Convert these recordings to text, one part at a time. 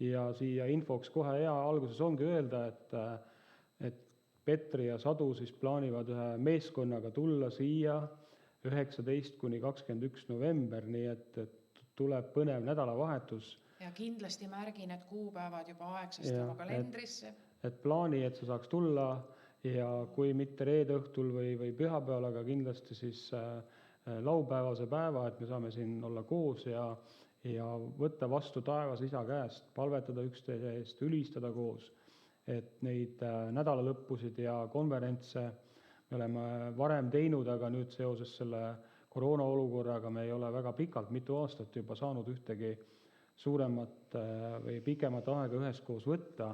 Ja siia infoks kohe hea alguses ongi öelda, et Petri ja Sadu siis plaanivad ühe meeskonnaga tulla siia 19 kuni 21 november, nii et tuleb põnev nädalavahetus. Ja kindlasti märgin, et kuupäevad juba aegsasti oma kalendrisse. Et plaani, et sa saaks tulla ja kui mitte reede õhtul või pühapäeval, aga kindlasti siis laupäevase päeva, et me saame siin olla koos ja võtta vastu taevas isa käest, palvetada üksteise eest, ülistada koos, et neid nädalalõppusid ja konverentse me oleme varem teinud, aga nüüd seoses selle koroona olukorraga me ei ole väga pikalt, mitu aastat juba saanud ühtegi suuremat või pikemat aega üheskoos võtta,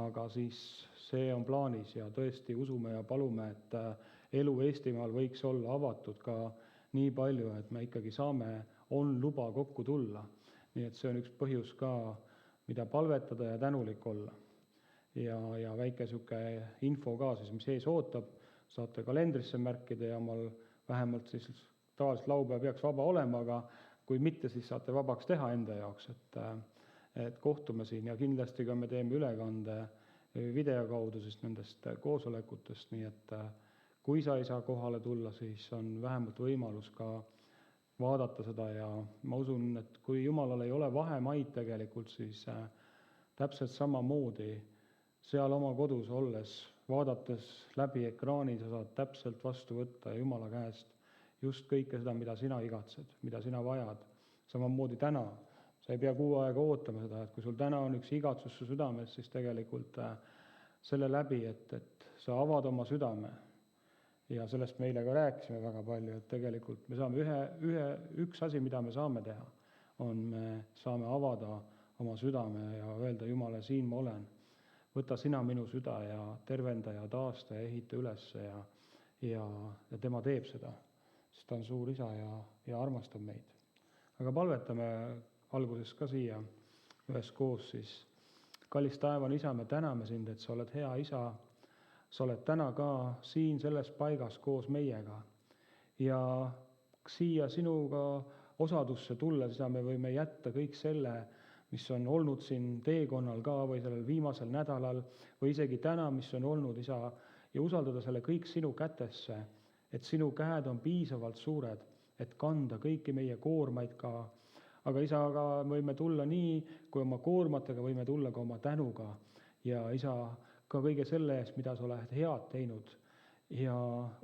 aga siis see on plaanis ja tõesti usume ja palume, et elu Eestimaal võiks olla avatud ka nii palju, et me ikkagi saame, on luba kokku tulla. Nii et see on üks põhjus ka, mida palvetada ja tänulik olla. Ja väike siuke info ka siis, mis ees ootab, saate kalendrisse märkida ja mal vähemalt siis tavaliselt laupäev peaks vaba olema, aga kui mitte, siis saate vabaks teha enda jaoks, et kohtume siin ja kindlasti ka me teeme ülekande video kaudu siis nendest koosolekutest, nii et kui sa ei saa kohale tulla, siis on vähemalt võimalus ka vaadata seda ja ma usun, et kui Jumalal ei ole vahemaid tegelikult, siis täpselt samamoodi seal oma kodus olles, vaadates läbi ekraani, sa saad täpselt vastu võtta Jumala käest just kõike seda, mida sina igatsed, mida sina vajad. Samamoodi täna. Sa ei pea kuu aega ootama seda, et kui sul täna on üks igatsus su südames, siis tegelikult selle läbi, et sa avad oma südame. Ja sellest meile ka rääkisime väga palju, et tegelikult me saame üks asi, mida me saame teha, on me saame avada oma südame ja öelda Jumale, siin ma olen. Võta sina minu süda ja tervenda ja taasta ja ehita üles ja tema teeb seda, sest ta on suur isa ja armastab meid. Aga palvetame alguses ka siia üheskoos siis. Kallis taevane isa, me täname sind, et sa oled hea isa. Sa oled täna ka siin selles paigas koos meiega. Ja siia sinuga osadusse tulla, siis me võime jätta kõik selle, mis on olnud siin teekonnal ka või sellel viimasel nädalal või isegi täna, mis on olnud, isa, ja usaldada selle kõik sinu kätesse, et sinu käed on piisavalt suured, et kanda kõiki meie koormaid ka. Aga isa, aga võime tulla nii, kui oma koormatega võime tulla ka oma tänuga. Ja isa, ka kõige selle eest, mida sa oled head teinud ja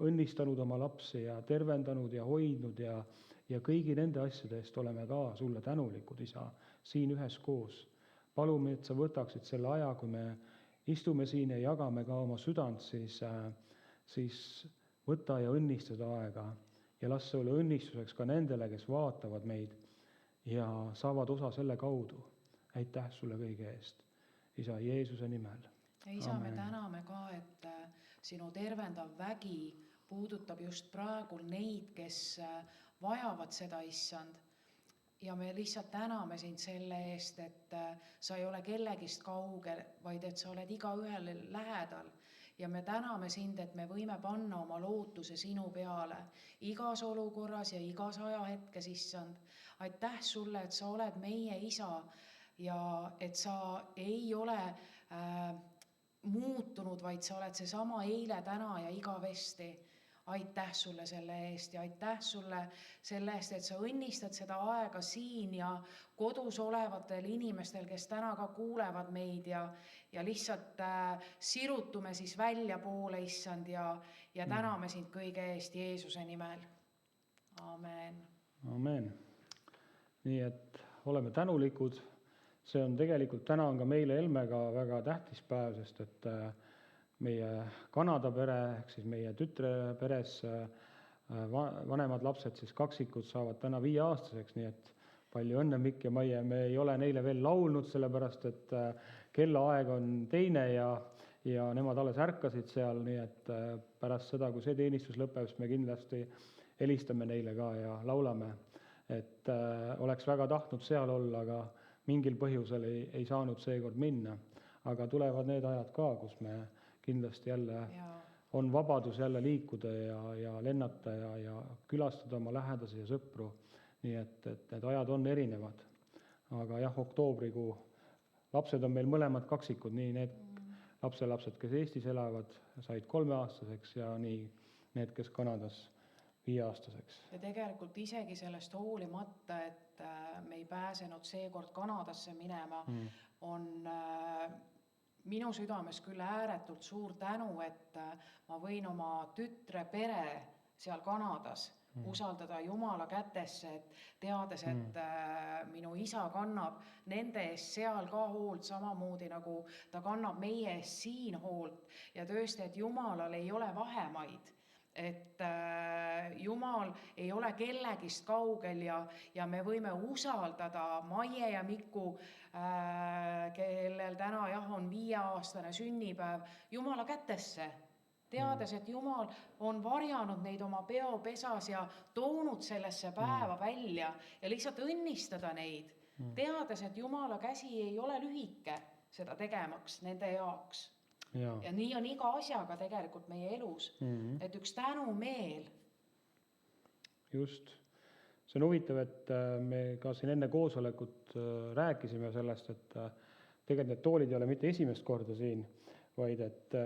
õnnistanud oma lapsi ja tervendanud ja hoidnud ja kõigi nende asjade eest oleme ka sulle tänulikud, isa, siin üheskoos. Palume, et sa võtaksid selle aja, kui me istume siin ja jagame ka oma südant, siis võta ja õnnistada aega ja las see ole õnnistuseks ka nendele, kes vaatavad meid ja saavad osa selle kaudu. Aitäh sulle kõige eest, isa Jeesuse nimel. Ja isa, me täname ka, et sinu tervendav vägi puudutab just praegu neid, kes vajavad seda, issand. Ja me lihtsalt täname sind selle eest, et sa ei ole kellegist kaugel, vaid et sa oled igaühel lähedal. Ja me täname sind, et me võime panna oma lootuse sinu peale igas olukorras ja igas ajahetkes, issand. Aitäh sulle, et sa oled meie isa ja et sa ei ole muutunud, vaid sa oled see sama eile, täna ja igavesti. Aitäh sulle selle eest ja aitäh sulle selle eest, et sa õnnistad seda aega siin ja kodus olevatel inimestel, kes täna ka kuulevad meid ja lihtsalt sirutume siis välja poole, issand, ja täname sind kõige eest Jeesuse nimel. Amen. Amen. Nii et oleme tänulikud. See on tegelikult, täna on ka meile Elmega väga tähtis päev, sest et meie Kanada pere, ehk siis meie tütre peres vanemad lapsed, siis kaksikud saavad täna 5-aastaseks, nii et palju õnne, Mikk ja Maie. Me ei ole neile veel laulnud, sellepärast et kellaaeg on teine ja nemad alles ärkasid seal, nii et pärast seda, kui see teenistus lõpeb, siis me kindlasti helistame neile ka ja laulame, et oleks väga tahtnud seal olla, aga mingil põhjusel ei saanud seekord minna, aga tulevad need ajad ka, kus me kindlasti jälle on vabadus jälle liikuda ja lennata ja külastada oma lähedasi ja sõpru. Nii et need ajad on erinevad. Aga jah, oktoobrikuu lapsed on meil mõlemad kaksikud, nii need lapselapsed, kes Eestis elavad, said 3-aastaseks ja nii need, kes Kanadas 5-aastaseks. Ja tegelikult isegi sellest hoolimata, et me ei pääsenud seekord Kanadasse minema, on minu südames küll ääretult suur tänu, et ma võin oma tütre pere seal Kanadas usaldada Jumala kätesse, et teades, et minu isa kannab nende eest seal ka hoolt samamoodi, nagu ta kannab meie eest siin hoolt ja tõesti, et Jumalal ei ole vahemaid, et Jumal ei ole kellegist kaugel ja me võime usaldada Maie ja Miku, kellel täna on 5-aastane sünnipäev, Jumala kätesse. Teades, et Jumal on varjanud neid oma peopesas ja toonud sellesse päeva välja ja lihtsalt õnnistada neid. Teades, et Jumala käsi ei ole lühike seda tegemaks nende jaoks. Ja nii on iga asjaga tegelikult meie elus, et üks tänumeel. Just. See on huvitav, et me ka siin enne koosolekut rääkisime sellest, et tegelikult need toolid ei ole mitte esimest korda siin, vaid et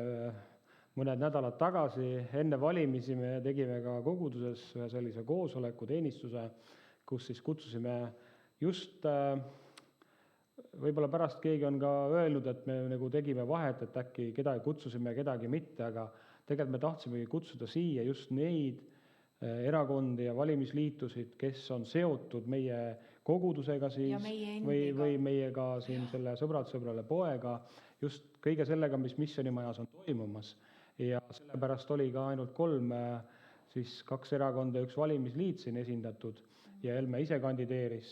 mõned nädalad tagasi enne valimisi me tegime ka koguduses ühe sellise koosoleku teenistuse, kus siis kutsusime just, võib-olla pärast keegi on ka öelnud, et me nagu tegime vahet, et äkki kedagi kutsusime, kedagi mitte, aga tegelikult me tahtsimegi kutsuda siia just neid erakondi ja valimisliitusid, kes on seotud meie kogudusega siis või meiega siin selle sõbrad sõbrale poega, just kõige sellega, mis missionimajas on toimumas. Ja sellepärast oli ka ainult 3, siis 2 erakonda, 1 valimisliit siin esindatud ja Helme ise kandideeris.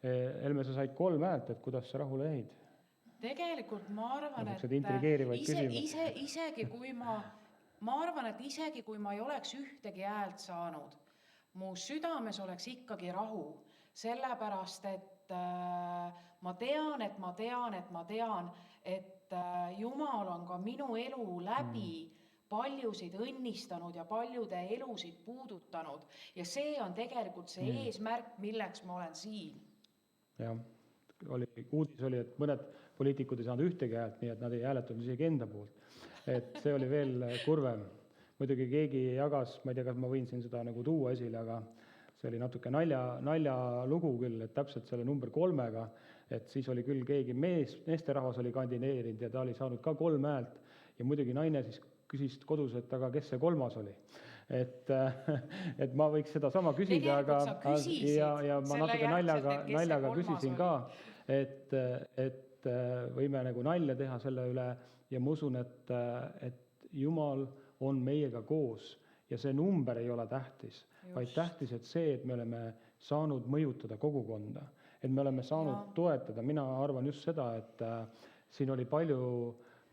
Helme, sa said 3 häält, et kuidas sa rahule jäid? Tegelikult ma arvan, et isegi kui ma ei oleks ühtegi häält saanud, mu südames oleks ikkagi rahu, sellepärast et ma tean, et Jumal on ka minu elu läbi paljusid õnnistanud ja paljude elusid puudutanud ja see on tegelikult see eesmärk, milleks ma olen siin. Jah, uudis oli, et mõned poliitikud ei saanud ühtegi häält, nii et nad ei hääletanud isegi enda poolt. Et see oli veel kurvem. Muidugi keegi jagas, ma ei tea, kas ma võin siin seda nagu tuua esile, aga see oli natuke nalja lugu küll, et täpselt selle number 3-ga, et siis oli küll keegi meesterahvas oli kandideerinud ja ta oli saanud ka 3 häält ja muidugi naine siis küsis kodus, et aga kes see 3. oli. Et ma võiks seda sama küsida, ja ma natuke naljaga küsisin ka, et võime nagu nalja teha selle üle ja ma usun, et Jumal on meiega koos ja see number ei ole tähtis, vaid tähtis, et see, et me oleme saanud mõjutada kogukonda, et me oleme saanud toetada. Mina arvan just seda, et siin oli palju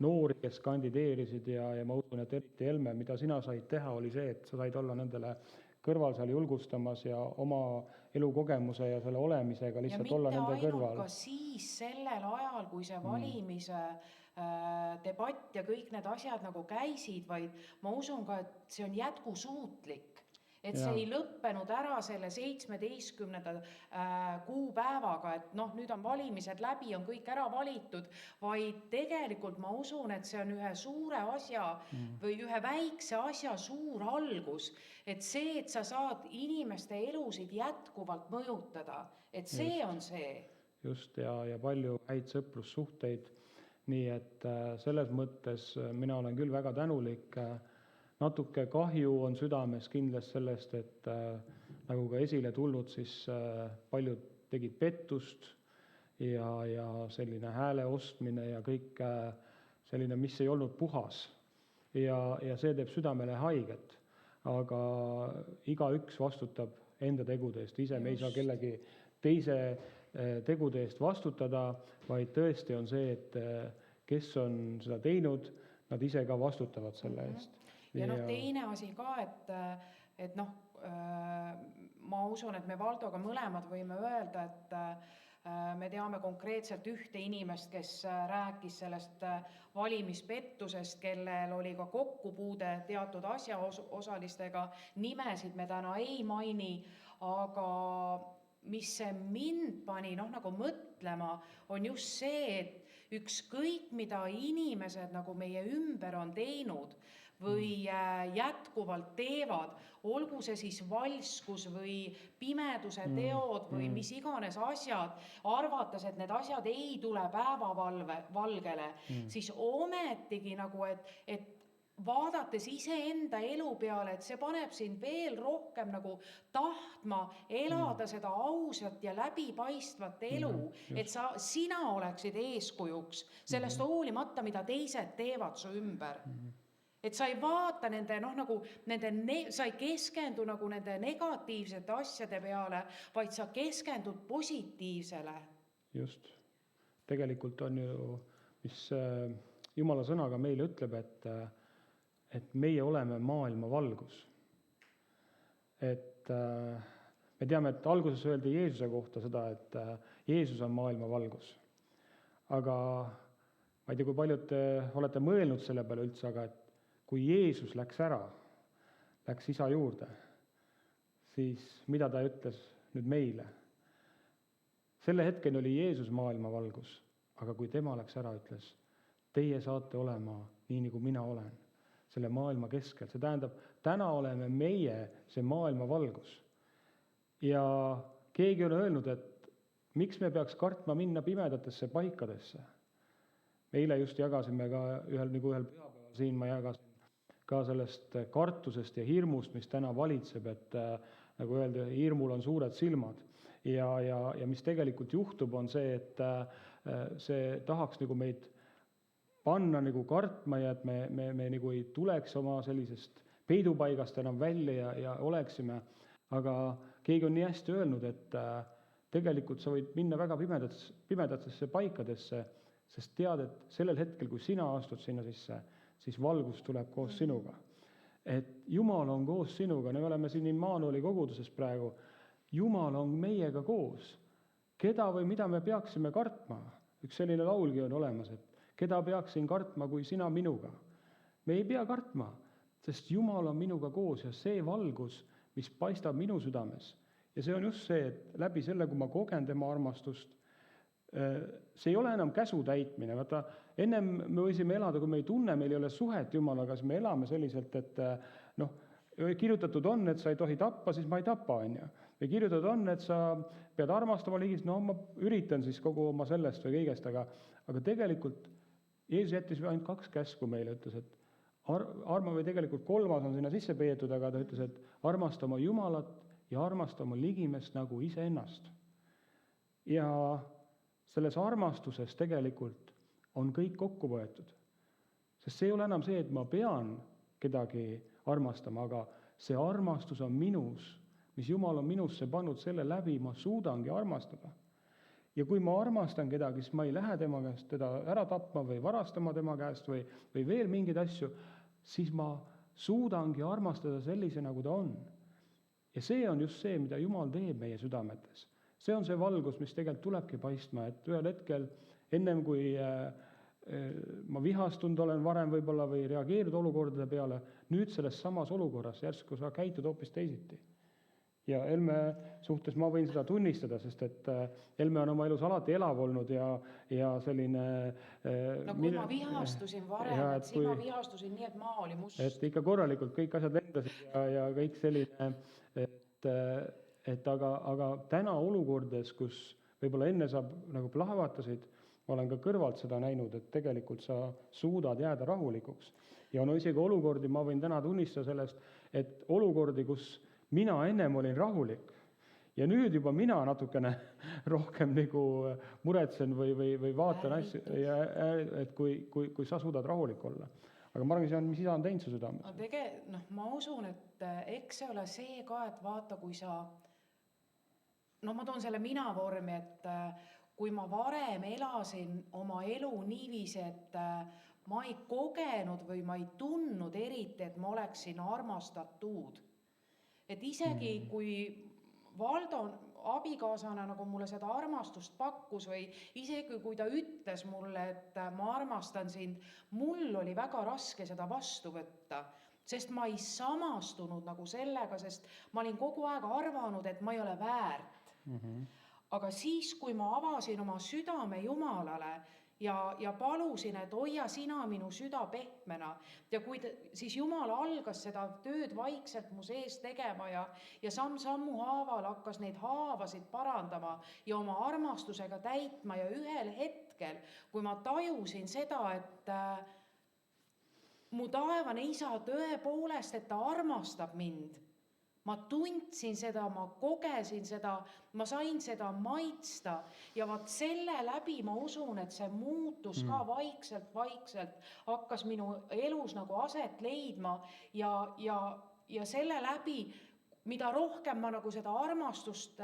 noori, kes kandideerisid ja ma usun, et eriti Helme, mida sina said teha, oli see, et sa said olla nendele kõrval seal julgustamas ja oma elukogemuse ja selle olemisega lihtsalt olla nende kõrval. Ja mitte ainult ka siis sellel ajal, kui see valimise debatt ja kõik need asjad nagu käisid, vaid ma usun ka, et see on jätkusuutlik. Et see ei lõppenud ära selle 17. kuupäevaga, et nüüd on valimised läbi, on kõik ära valitud, vaid tegelikult ma usun, et see on ühe suure asja või ühe väikse asja suur algus, et see, et sa saad inimeste elusid jätkuvalt mõjutada, et see on see. Just, ja palju häid sõprussuhteid, nii et selles mõttes mina olen küll väga tänulik. Natuke kahju on südames kindlasti sellest, et nagu ka esile tulnud, siis paljud tegid pettust ja selline hääle ostmine ja kõik selline, mis ei olnud puhas. Ja see teeb südamele haiget, aga igaüks vastutab enda tegude eest. Ise me ei saa kellegi teise tegude eest vastutada, vaid tõesti on see, et kes on seda teinud, nad ise ka vastutavad selle eest. Ja teine asi ka, et ma usun, et me Valdoga mõlemad võime öelda, et me teame konkreetselt ühte inimest, kes rääkis sellest valimispettusest, kellel oli ka kokkupuude teatud asjaosalistega, nimesid me täna ei maini, aga mis see mind pani nagu mõtlema, on just see, et ükskõik mida inimesed nagu meie ümber on teinud või jätkuvalt teevad, olgu see siis valskus või pimeduse teod või mis iganes asjad, arvates, et need asjad ei tule päevavalgele, siis ometigi nagu, et vaadates iseenda elu peale, et see paneb sind veel rohkem nagu tahtma elada seda ausat ja läbipaistvat elu, et sina oleksid eeskujuks sellest hoolimata, mida teised teevad su ümber. Et sa ei vaata nende, sa ei keskendu nagu nende negatiivsete asjade peale, vaid sa keskendud positiivsele. Just. Tegelikult on ju, mis Jumala sõnaga meile ütleb, et meie oleme maailma valgus. Et me teame, et alguses öeldi Jeesuse kohta seda, et Jeesus on maailma valgus. Aga ma ei tea, kui paljud te olete mõelnud selle peale üldse, aga et kui Jeesus läks ära, läks isa juurde, siis mida ta ütles nüüd meile? Selle hetkel oli Jeesus maailma valgus, aga kui tema läks ära, ütles, teie saate olema nii, nagu mina olen, selle maailma keskel. See tähendab, täna oleme meie see maailma valgus. Ja keegi on öelnud, et miks me peaks kartma minna pimedatesse paikadesse. Me eile just jagasime ka ühel pühapäeval siin, ma jagasin ka sellest kartusest ja hirmust, mis täna valitseb, et nagu öelda, hirmul on suured silmad. Ja mis tegelikult juhtub, on see, et see tahaks nagu meid panna nagu kartma ja et me nagu ei tuleks oma sellisest peidupaigast enam välja ja oleksime. Aga keegi on nii hästi öelnud, et tegelikult sa võid minna väga pimedatesse paikadesse, sest tead, et sellel hetkel, kui sina astud sinna sisse, siis valgus tuleb koos sinuga. Et Jumal on koos sinuga, me oleme siin Immanueli koguduses praegu, Jumal on meiega koos. Keda või mida me peaksime kartma? Üks selline laulgi on olemas, et keda peaksin kartma, kui sina minuga? Me ei pea kartma, sest Jumal on minuga koos ja see valgus, mis paistab minu südames. Ja see on just see, et läbi selle, kui ma kogen tema armastust, see ei ole enam käsu täitmine. Vaata, ennem me võisime elada, kui me ei tunne, meil ei ole suhet Jumalaga, siis me elame selliselt, et kirjutatud on, et sa ei tohi tappa, siis ma ei tapa, on ju. Või kirjutatud on, et sa pead armastama ligist, ma üritan siis kogu oma sellest või kõigest, aga tegelikult Jeesus jättis ainult 2 käsku meile, ütles, et või tegelikult 3 on sinna sisse peetud, aga ta ütles, et armasta oma Jumalat ja armasta oma ligimest nagu iseennast. Ja selles armastuses tegelikult on kõik kokku võetud. Sest see ei ole enam see, et ma pean kedagi armastama, aga see armastus on minus, mis Jumal on minusse pannud, selle läbi ma suudangi armastada. Ja kui ma armastan kedagi, siis ma ei lähe tema käest teda ära tapma või varastama tema käest või veel mingeid asju, siis ma suudangi armastada sellise, nagu ta on. Ja see on just see, mida Jumal teeb meie südametes. See on see valgus, mis tegelikult tulebki paistma, et ühel hetkel, ennem kui ma vihastunud olen varem võib-olla või reageerinud olukordade peale, nüüd selles samas olukorras järsku sa käitud hoopis teisiti. Ja Helme suhtes ma võin seda tunnistada, sest et Helme on oma elus alati elav olnud ja selline... kui ma vihastusin varem, siis ma vihastusin nii, et maa oli must. Et ikka korralikult kõik asjad lendasid ja kõik selline, aga täna olukordades, kus võib-olla enne sa nagu plahvatasid, ma olen ka kõrvalt seda näinud, et tegelikult sa suudad jääda rahulikuks. Ja on isegi olukordi, ma võin täna tunnistada sellest, et olukordi, kus mina ennem olin rahulik ja nüüd juba mina natukene rohkem nagu muretsen või vaatan asju, et kui sa suudad rahulik olla. Aga ma arvan, see on, mis isa on teinud su südames. Ma usun, et eks see ole see ka, et vaata, kui sa... ma toon selle mina vormi, et kui ma varem elasin oma elu niiviisi, et ma ei kogenud või ma ei tundnud eriti, et ma oleksin armastatud. Et isegi kui Valdo abikaasana nagu mulle seda armastust pakkus või isegi kui ta ütles mulle, et ma armastan sind, mul oli väga raske seda vastu võtta, sest ma ei samastunud nagu sellega, sest ma olin kogu aeg arvanud, et ma ei ole väärt. Aga siis, kui ma avasin oma südame Jumalale ja palusin, et hoia sina minu süda pehmena ja siis Jumal algas seda tööd vaikselt mu sees tegema ja samm-sammu haaval hakkas neid haavasid parandama ja oma armastusega täitma ja ühel hetkel, kui ma tajusin seda, et mu taevane isa tõepoolest, et ta armastab mind, ma tundsin seda, ma kogesin seda, ma sain seda maitsta ja vaat selle läbi ma usun, et see muutus ka vaikselt hakkas minu elus nagu aset leidma ja selle läbi, mida rohkem ma nagu seda armastust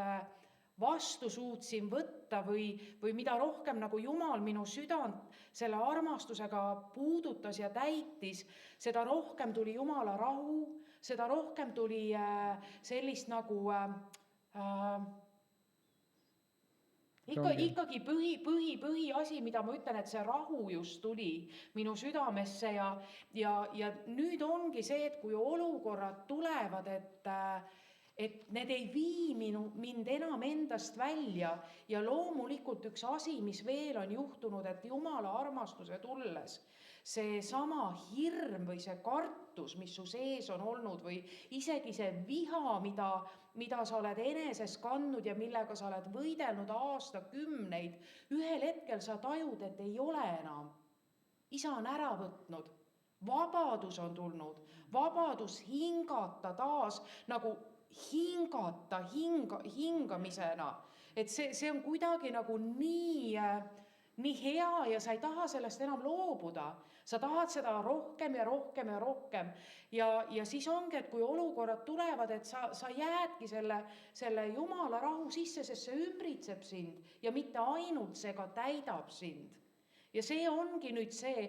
vastu suutsin võtta või mida rohkem nagu Jumal minu südant selle armastusega puudutas ja täitis, seda rohkem tuli Jumala rahu, seda rohkem tuli sellist nagu ikkagi põhiasi, mida ma ütlen, et see rahu just tuli minu südamesse ja nüüd ongi see, et kui olukorrad tulevad, et need ei vii mind enam endast välja ja loomulikult üks asi, mis veel on juhtunud, et Jumala armastuse tulles see sama hirm või see kartus, mis su sees on olnud või isegi see viha, mida sa oled eneses kandnud ja millega sa oled võidelnud aastakümneid, ühel hetkel sa tajud, et ei ole enam. Isa on ära võtnud, vabadus on tulnud, vabadus hingata taas nagu hingata hingamisena, et see on kuidagi nagu nii hea ja sa ei taha sellest enam loobuda. Sa tahad seda rohkem ja rohkem ja rohkem ja siis ongi, et kui olukorrad tulevad, et sa jäädki selle Jumala rahu sisse, sest see ümbritseb sind ja mitte ainult see ka täidab sind. Ja see ongi nüüd see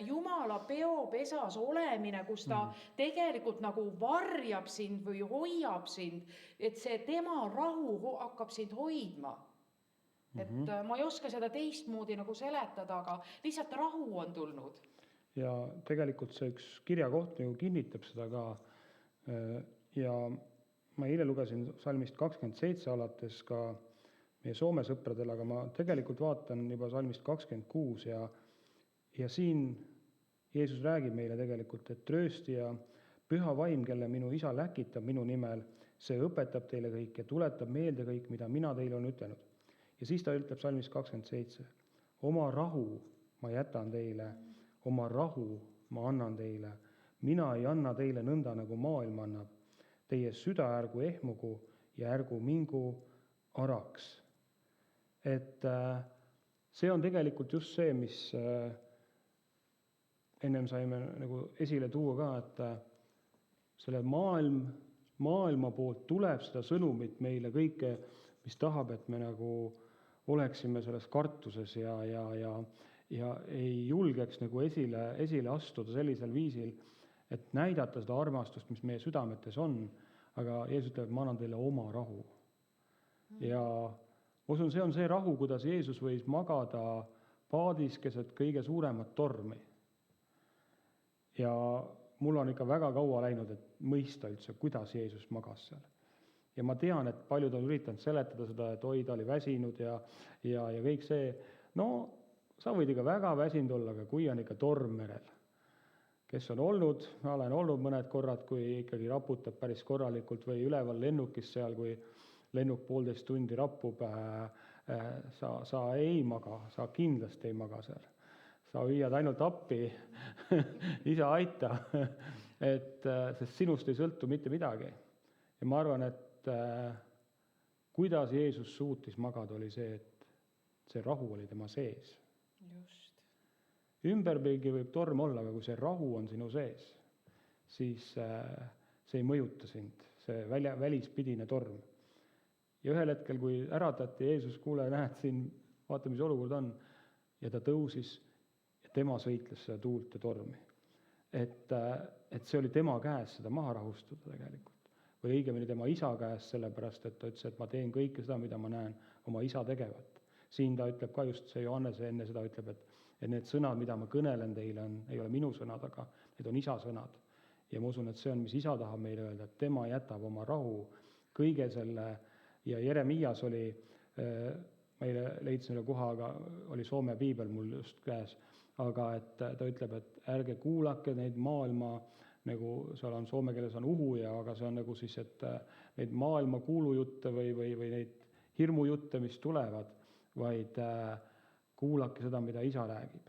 Jumala peopesas olemine, kus ta tegelikult nagu varjab sind või hoiab sind, et see tema rahu hakkab sind hoidma. Et ma ei oska seda teistmoodi nagu seletada, aga lihtsalt rahu on tulnud. Ja tegelikult see üks kirjakoht nagu kinnitab seda ka. Ja ma eile lugesin salmist 27 alates ka meie Soome sõpradel, aga ma tegelikult vaatan juba salmist 26 ja siin Jeesus räägib meile tegelikult, et trööstija püha vaim, kelle minu isa läkitab minu nimel, see õpetab teile kõik ja tuletab meelde kõik, mida mina teile olen ütelnud. Ja siis ta ütleb salmist 27, oma rahu ma jätan teile, oma rahu ma annan teile, mina ei anna teile nõnda, nagu maailm annab, teie süda ärgu ehmugu ja ärgu mingu araks. Et see on tegelikult just see, mis ennem saime nagu esile tuua ka, et selle maailma poolt tuleb seda sõnumit meile kõike, mis tahab, et me nagu oleksime selles kartuses ja ei julgeks nagu esile astuda sellisel viisil, et näidata seda armastust, mis meie südametes on, aga Jeesus ütleb, ma annan teile oma rahu. Ja usun, see on see rahu, kuidas Jeesus võis magada paadis keset kõige suuremat tormi. Ja mul on ikka väga kaua läinud, et mõista üldse, kuidas Jeesus magas seal. Ja ma tean, et paljud on üritanud seletada seda, et oi, ta oli väsinud ja kõik see. No, sa võid ikka väga väsinud olla, aga kui on ikka torm merel. Kes on olnud, ma olen olnud mõned korrad, kui ikkagi raputab päris korralikult või üleval lennukis seal, kui lennuk 1,5 tundi rappub, sa ei maga, sa kindlasti ei maga seal. Sa hüüad ainult appi, isa aita, sest sinust ei sõltu mitte midagi. Ja ma arvan, et kuidas Jeesus suutis magada, oli see, et see rahu oli tema sees. Just. Ümberpilgi võib torm olla, aga kui see rahu on sinu sees, siis see ei mõjuta sind, see välispidine torm. Ja ühel hetkel, kui äratati Jeesus, kuule, näed siin, vaata, mis olukord on, ja ta tõusis ja tema sõitles seda tuult ja tormi. Et see oli tema käes seda maha rahustada tegelikult. Või õigemini tema isa käes, sellepärast, et ta ütles, et ma teen kõike seda, mida ma näen oma isa tegevat. Siin ta ütleb ka just see Johannese enne seda ütleb, et need sõnad, mida ma kõnelen teile, ei ole minu sõnad, aga need on isa sõnad. Ja ma usun, et see on, mis isa tahab meile öelda, et tema jätab oma rahu kõige selle ja Jeremias oli, ma leidsin selle koha, aga oli Soome piibel mul just käes, aga et ta ütleb, et ärge kuulake neid maailma, nagu seal on soome keeles on uhuja, aga see on nagu siis, et neid maailma kuulujutte või neid hirmujutte, mis tulevad, vaid kuulake seda, mida isa räägib.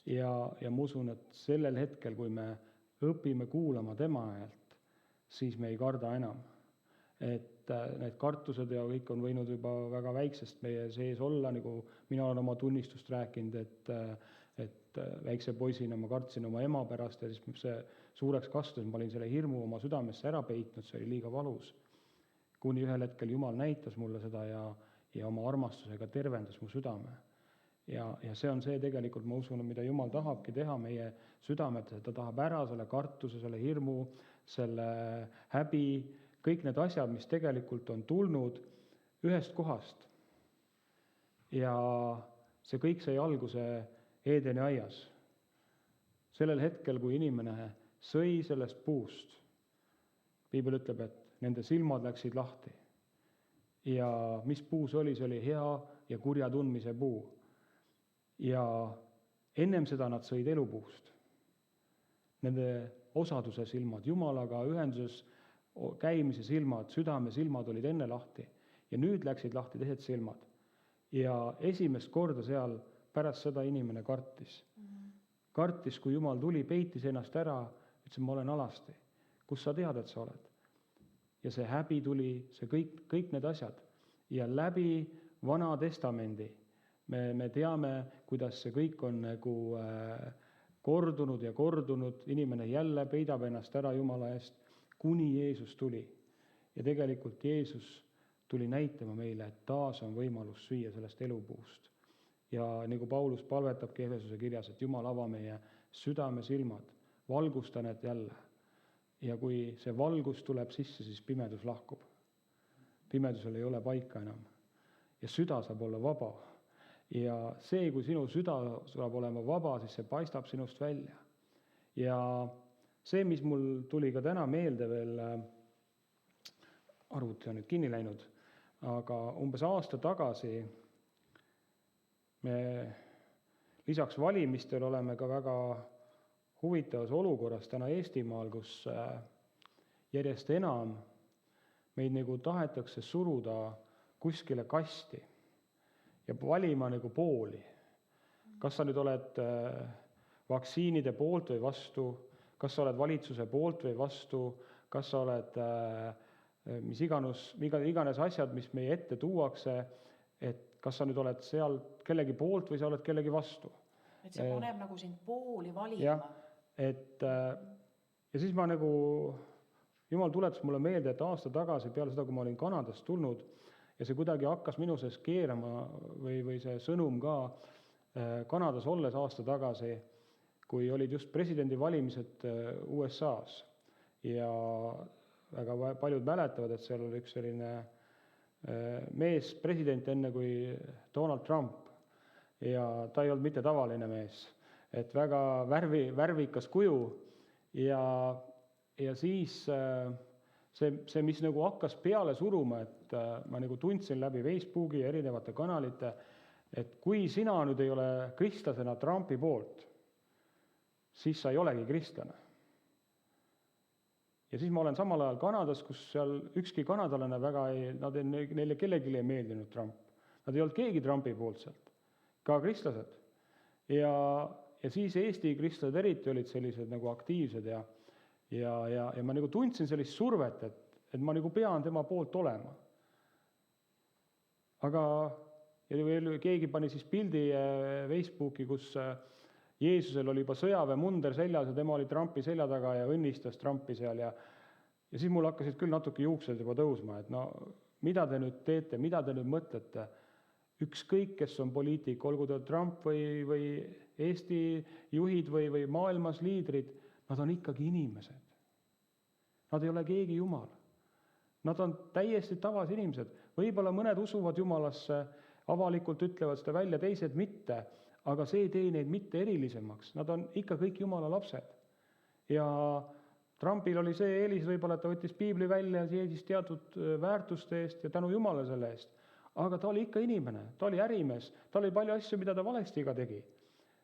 Ja ma usun, et sellel hetkel, kui me õpime kuulama tema häält, siis me ei karda enam. Et need kartused ja kõik on võinud juba väga väiksest meie sees olla, nagu mina olen oma tunnistust rääkinud, et väikse poisina ma kartsin oma ema pärast ja siis see suureks kasvas, ma olin selle hirmu oma südamesse ära peitnud, see oli liiga valus. Kuni ühel hetkel Jumal näitas mulle seda ja oma armastusega tervendas mu südame. Ja see on see tegelikult, ma usun, mida Jumal tahabki teha meie südametes, et ta tahab ära selle kartuse, selle hirmu, selle häbi, kõik need asjad, mis tegelikult on tulnud ühest kohast. Ja see kõik sai alguse Eedeni aias. Sellel hetkel, kui inimene sõi sellest puust, piibel ütleb, et nende silmad läksid lahti. Ja mis puu see oli hea ja kurja tundmise puu. Ja ennem seda nad sõid elupuust. Nende osaduse silmad, Jumalaga ühenduses käimise silmad, südame silmad olid enne lahti ja nüüd läksid lahti teised silmad. Ja esimest korda seal pärast seda inimene kartis. Kartis, kui Jumal tuli, peitis ennast ära, ütles, ma olen alasti. Kus sa tead, et sa oled? Ja see häbi tuli, see kõik need asjad. Ja läbi Vana Testamendi me teame, kuidas see kõik on nagu kordunud ja kordunud, inimene jälle peidab ennast ära Jumala eest, kuni Jeesus tuli. Ja tegelikult Jeesus tuli näitama meile, et taas on võimalus süüa sellest elupuust. Ja nagu Paulus palvetabki Efesuse kirjas, et Jumal ava meie südame silmad, valgusta need jälle. Ja kui see valgus tuleb sisse, siis pimedus lahkub. Pimedusel ei ole paika enam. Ja süda saab olla vaba. Ja see, kui sinu süda saab olema vaba, siis see paistab sinust välja. Ja see, mis mul tuli ka täna meelde veel, arvuti on nüüd kinni läinud, aga umbes aasta tagasi me lisaks valimistel oleme ka väga huvitavas olukorras täna Eestimaal, kus järjest enam meid nagu tahetakse suruda kuskile kasti ja valima nagu pooli. Kas sa nüüd oled vaktsiinide poolt või vastu, kas sa oled valitsuse poolt või vastu, kas sa oled mis iganes asjad, mis meie ette tuuakse, et kas sa nüüd oled seal kellegi poolt või sa oled kellegi vastu. Et see paneb nagu sind pooli valima. Ja siis ma nagu, Jumal tuletas mulle meelde, et aasta tagasi peale seda, kui ma olin Kanadast tulnud ja see kuidagi hakkas minu sees keerama või see sõnum ka Kanadas olles aasta tagasi, kui olid just presidendivalimised USA-s ja väga paljud mäletavad, et seal oli üks selline mees president enne kui Donald Trump ja ta ei olnud mitte tavaline mees, et väga värvikas kuju ja siis see, mis nagu hakkas peale suruma, et ma nagu tundsin läbi Facebooki ja erinevate kanalite, et kui sina nüüd ei ole kristlasena Trumpi poolt, siis sa ei olegi kristlane. Ja siis ma olen samal ajal Kanadas, kus seal ükski kanadalane neile kellelegi ei meeldinud Trump. Nad ei olnud keegi Trumpi poolt sealt, ka kristlased. Ja siis Eesti kristlased eriti olid sellised nagu aktiivsed ja ma nagu tundsin sellist survet, et ma nagu pean tema poolt olema. Aga keegi pani siis pildi Facebooki, kus Jeesusel oli juba sõjaväemunder seljas ja tema oli Trumpi selja taga ja õnnistas Trumpi seal ja siis mul hakkasid küll natuke juuksed juba tõusma, et no mida te nüüd teete, mida te nüüd mõtlete? Ükskõik, kes on poliitik, olgu ta Trump või Eesti juhid või maailmas liidrid, nad on ikkagi inimesed. Nad ei ole keegi Jumal. Nad on täiesti tavas inimesed. Võib-olla mõned usuvad Jumalasse, avalikult ütlevad seda välja, teised mitte, aga see ei tee neid mitte erilisemaks. Nad on ikka kõik Jumala lapsed. Ja Trumpil oli see eelis võib-olla, et ta võttis piibli välja ja seisis teatud väärtuste eest ja tänu Jumala selle eest. Aga ta oli ikka inimene, ta oli ärimees, ta oli palju asju, mida ta valesti ka tegi.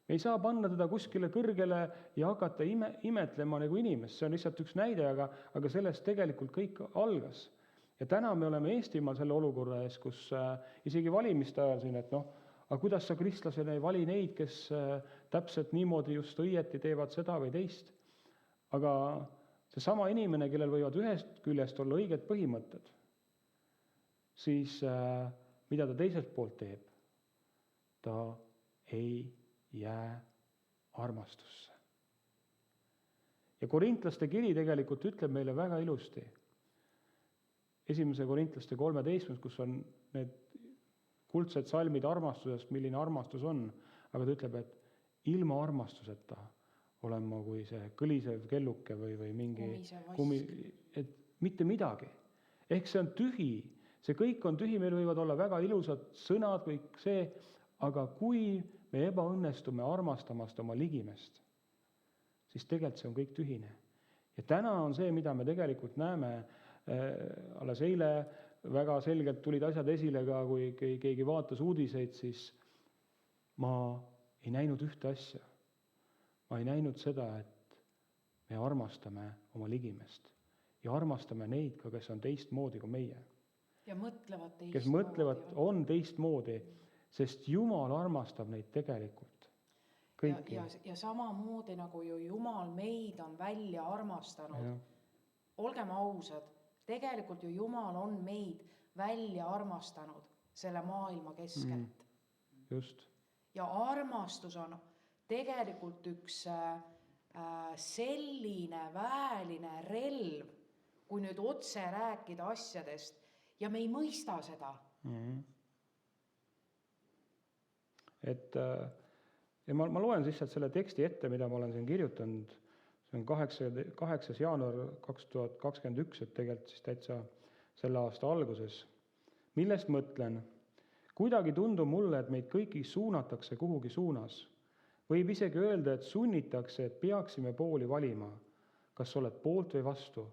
Me ei saa panna teda kuskile kõrgele ja hakata imetlema nagu inimest, see on lihtsalt üks näide, aga sellest tegelikult kõik algas. Ja täna me oleme Eestimaal selle olukorra ees, kus isegi valimiste ajal siin, et aga kuidas sa kristlasena ei vali neid, kes täpselt niimoodi just õieti teevad seda või teist. Aga see sama inimene, kellel võivad ühest küljest olla õiged põhimõtted, siis mida ta teiselt poolt teeb? Ta ei jää armastusse. Ja Korintlaste kiri tegelikult ütleb meile väga ilusti. 1. Korintlaste 13, kus on need kuldsed salmid armastusest, milline armastus on, aga ta ütleb, et ilma armastuseta olen ma kui see kõlisev kelluke või mingi et mitte midagi. Ehk see on tühi, see kõik on tühi, meil võivad olla väga ilusad sõnad, kõik see, aga kui me ebaõnnestume armastamast oma ligimest, siis tegelikult see on kõik tühine. Ja täna on see, mida me tegelikult näeme, alles eile väga selgelt tulid asjad esile ka, kui keegi vaatas uudiseid, siis ma ei näinud ühte asja. Ma ei näinud seda, et me armastame oma ligimest ja armastame neid ka, kes on teistmoodi kui meie. Ja mõtlevad teistmoodi. Kes mõtlevad, on teistmoodi, sest Jumal armastab neid tegelikult. Kõiki. Ja samamoodi nagu ju Jumal meid on välja armastanud. Ja. Olgem ausad, tegelikult ju Jumal on meid välja armastanud selle maailma keskelt. Just. Ja armastus on tegelikult üks selline väeline relv, kui nüüd otse rääkida asjadest, ja me ei mõista seda. Et ja ma loen lihtsalt selle teksti ette, mida ma olen siin kirjutanud. See on 8. jaanuar 2021, et tegelikult siis täitsa selle aasta alguses. Millest mõtlen? Kuidagi tundub mulle, et meid kõiki suunatakse kuhugi suunas. Võib isegi öelda, et sunnitakse, et peaksime pooli valima, kas oled poolt või vastu.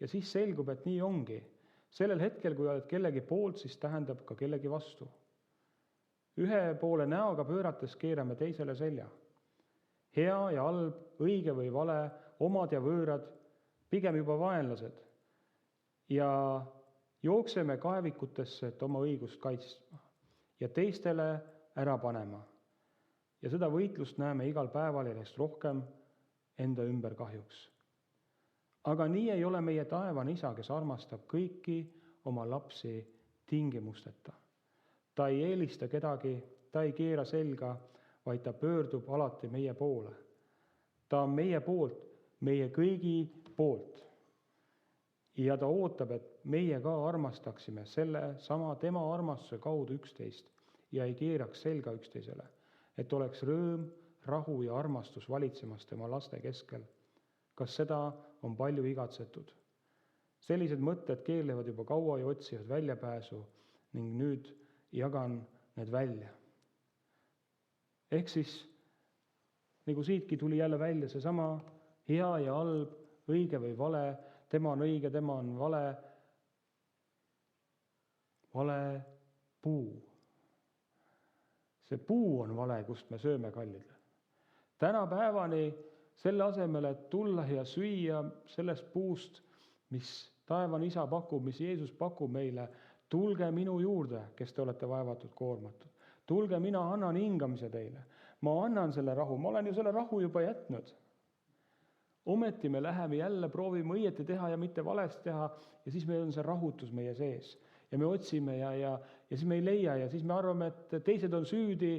Ja siis selgub, et nii ongi. Sellel hetkel, kui oled kellegi poolt, siis tähendab ka kellegi vastu. Ühe poole näoga pöörates keerame teisele selja. Hea ja halb, õige või vale, omad ja võõrad, pigem juba vaenlased. Ja jookseme kaevikutesse, et oma õigust kaitsma ja teistele ära panema. Ja seda võitlust näeme igal päeval järjest rohkem enda ümber kahjuks. Aga nii ei ole meie taevane isa, kes armastab kõiki oma lapsi tingimusteta. Ta ei eelista kedagi, ta ei keera selga, vaid ta pöördub alati meie poole. Ta on meie poolt, meie kõigi poolt. Ja ta ootab, et meie ka armastaksime selle sama tema armastuse kaudu üksteist ja ei keeraks selga üksteisele, et oleks rõõm, rahu ja armastus valitsemas tema laste keskel. Kas seda on palju igatsetud? Sellised mõtted keerlevad juba kaua ja otsivad väljapääsu ning nüüd jagan need välja. Ehk siis, nagu siitki tuli jälle välja seesama hea ja halb, õige või vale, tema on õige, tema on vale puu. See puu on vale, kust me sööme, kallid. Tänapäevani selle asemel, et tulla ja süüa sellest puust, mis taevane isa pakub, mis Jeesus pakub meile, tulge minu juurde, kes te olete vaevatud, koormatud. Tulge, mina annan hingamise teile. Ma annan selle rahu, ma olen ju selle rahu juba jätnud. Ometi me läheme jälle, proovime õieti teha ja mitte valesti teha ja siis meil on see rahutus meie sees. Ja me otsime ja siis me ei leia ja siis me arvame, et teised on süüdi.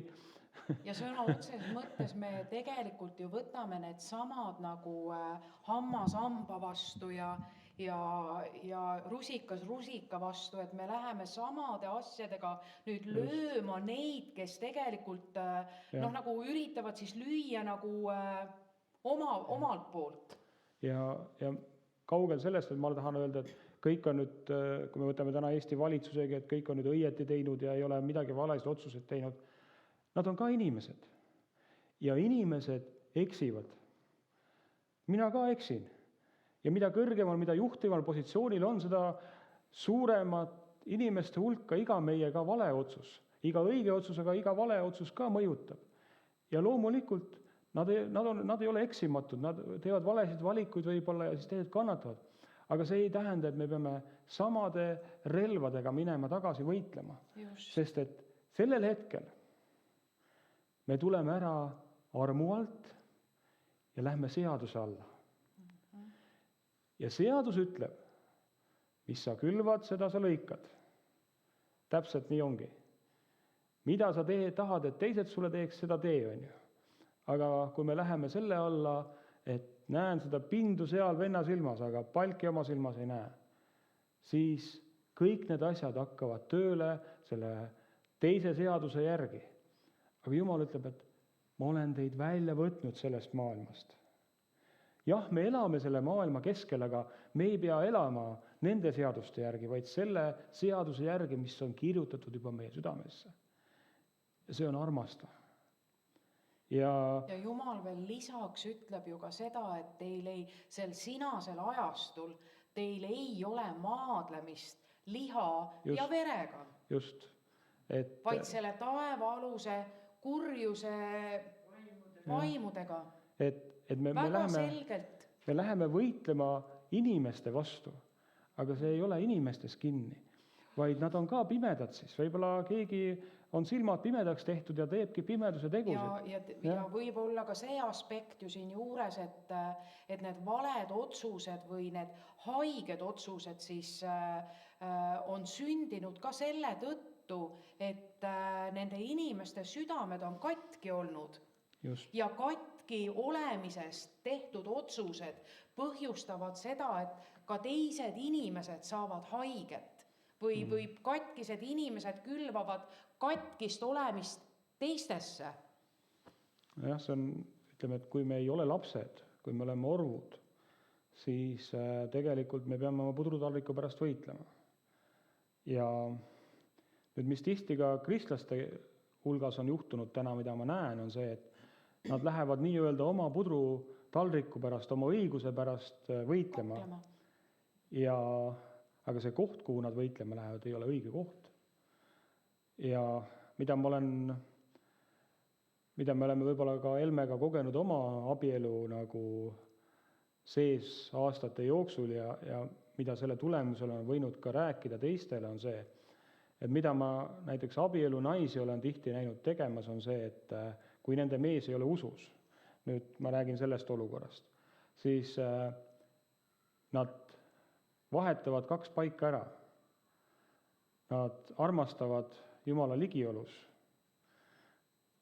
Ja sõna otseses mõttes me tegelikult ju võtame need samad nagu hammas hamba vastu ja rusikas rusika vastu, et me läheme samade asjadega nüüd lööma neid, kes tegelikult nagu üritavad siis lüüa nagu omalt poolt. Ja kaugel sellest, et ma tahan öelda, et kõik on nüüd, kui me võtame täna Eesti valitsusega, et kõik on nüüd õieti teinud ja ei ole midagi valesti otsuseid teinud, nad on ka inimesed. Ja inimesed eksivad. Mina ka eksin. Ja mida kõrgemal, mida juhtival positsioonil on, seda suuremat inimeste hulka iga meie ka vale otsus. Iga õige otsus, aga iga vale otsus ka mõjutab. Ja loomulikult nad ei ole eksimatud, nad teevad valesid valikuid võib-olla ja siis tegelikult kannatavad. Aga see ei tähenda, et me peame samade relvadega minema tagasi võitlema. Sest et sellel hetkel me tuleme ära armu alt ja lähme seaduse alla. Ja seadus ütleb, mis sa külvad, seda sa lõikad. Täpselt nii ongi. Mida sa tahad, et teised sulle teeks, seda tee, on ju. Aga kui me läheme selle alla, et näen seda pindu seal venna silmas, aga palki oma silmas ei näe, siis kõik need asjad hakkavad tööle selle teise seaduse järgi. Aga Jumal ütleb, et ma olen teid välja võtnud sellest maailmast. Jah, me elame selle maailma keskel, aga me ei pea elama nende seaduste järgi, vaid selle seaduse järgi, mis on kirjutatud juba meie südamesse. Ja see on armastav. Ja Jumal veel lisaks ütleb ju ka seda, et teil sel sinasel ajastul teil ei ole maadlemist liha ja verega. Just. Vaid selle taevaaluse kurjuse vaimudega. Et me selgelt. Me läheme võitlema inimeste vastu, aga see ei ole inimestes kinni, vaid nad on ka pimedad siis. Võib-olla keegi on silmad pimedaks tehtud ja teebki pimeduse tegusid. Ja võib olla ka see aspekt ju siin juures, et need valed otsused või need haiged otsused siis on sündinud ka selle tõttu, et nende inimeste südamed on katki olnud. Just. Ja katki olemisest tehtud otsused põhjustavad seda, et ka teised inimesed saavad haiget või katkised inimesed külvavad katkist olemist teistesse. Jah, see on, ütleme, et kui me ei ole lapsed, kui me oleme orvud, siis tegelikult me peame oma pudrutalviku pärast võitlema. Ja nüüd, mis tihti ka kristlaste hulgas on juhtunud täna, mida ma näen, on see, et nad lähevad nii-öelda oma pudrutalviku pärast, oma õiguse pärast võitlema. Aga see koht, kuhu nad võitlema lähevad, ei ole õige koht. Ja mida me oleme võib-olla ka Elmega kogenud oma abielu nagu sees aastate jooksul ja mida selle tulemusel on võinud ka rääkida teistele, on see, et mida ma näiteks abielu naisi olen tihti näinud tegemas, on see, et kui nende mees ei ole usus, nüüd ma räägin sellest olukorrast, siis nad vahetavad 2 paika ära. Nad armastavad Jumala ligiolus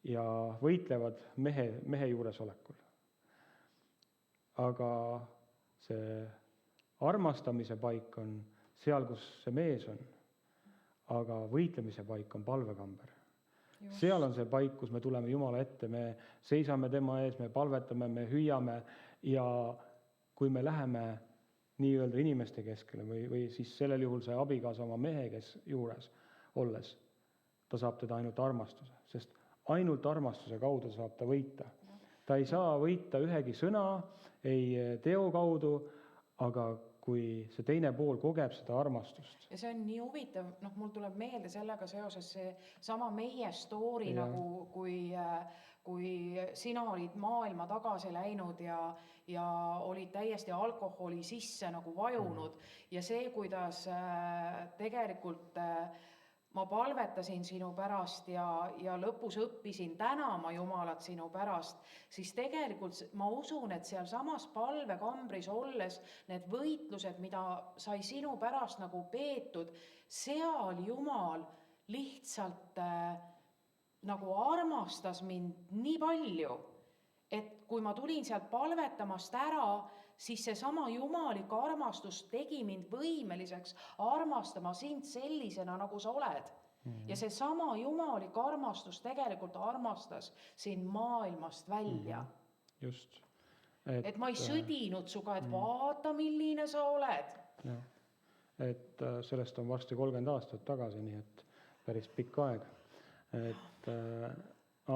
ja võitlevad mehe juuresolekul. Aga see armastamise paik on seal, kus see mees on, aga võitlemise paik on palvekamber. Just. Seal on see paik, kus me tuleme Jumala ette, me seisame tema ees, me palvetame, me hüüame ja kui me läheme nii-öelda inimeste keskele või siis sellel juhul see abikaasa oma mehe juures olles, ta saab teda ainult armastuse, sest ainult armastuse kaudu saab ta võita. Ta ei saa võita ühegi sõna, ei teo kaudu, aga kui see teine pool kogeb seda armastust. Ja see on nii huvitav, mul tuleb meelde sellega seoses see sama meie story, nagu kui sina olid maailma tagasi läinud ja olid täiesti alkoholi sisse nagu vajunud ja see, kuidas tegelikult ma palvetasin sinu pärast ja lõpus õppisin tänama Jumalat sinu pärast, siis tegelikult ma usun, et seal samas palvekambris olles need võitlused, mida sai sinu pärast nagu peetud, seal Jumal lihtsalt nagu armastas mind nii palju, et kui ma tulin sealt palvetamast ära, siis see sama jumalik armastus tegi mind võimeliseks armastama sind sellisena, nagu sa oled. Ja see sama jumalik armastus tegelikult armastas sind maailmast välja. Just. Et ma ei sõdinud suga, et vaata, milline sa oled. Ja. Et sellest on varsti 30 aastat tagasi, nii et päris pikk aeg.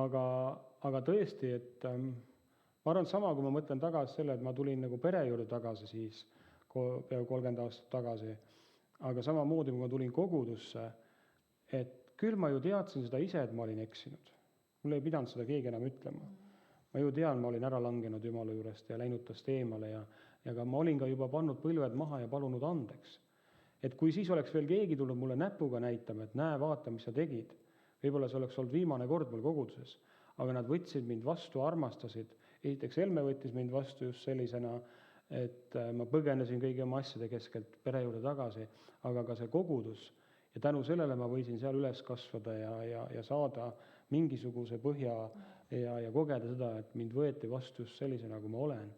Aga tõesti, et ma arvan, sama, kui ma mõtlen tagasi selle, et ma tulin nagu pere juurde tagasi siis peaaegu 30 aastat tagasi, aga samamoodi, kui ma tulin kogudusse, et küll ma ju teadsin seda ise, et ma olin eksinud. Mulle ei pidanud seda keegi enam ütlema. Ma ju tean, ma olin ära langenud Jumala juurest ja läinud tast eemale ja ka ma olin ka juba pannud põlved maha ja palunud andeks. Et kui siis oleks veel keegi tulnud mulle näpuga näitama, et näe, vaata, mis sa tegid, võib-olla see oleks olnud viimane kord mul koguduses, aga nad võtsid mind vastu, armastasid. Esiteks Helme võttis mind vastu just sellisena, et ma põgenesin kõigi oma asjade keskelt pere juurde tagasi, aga ka see kogudus ja tänu sellele ma võisin seal üles kasvada ja saada mingisuguse põhja ja kogeda seda, et mind võeti vastu just sellisena, kui ma olen.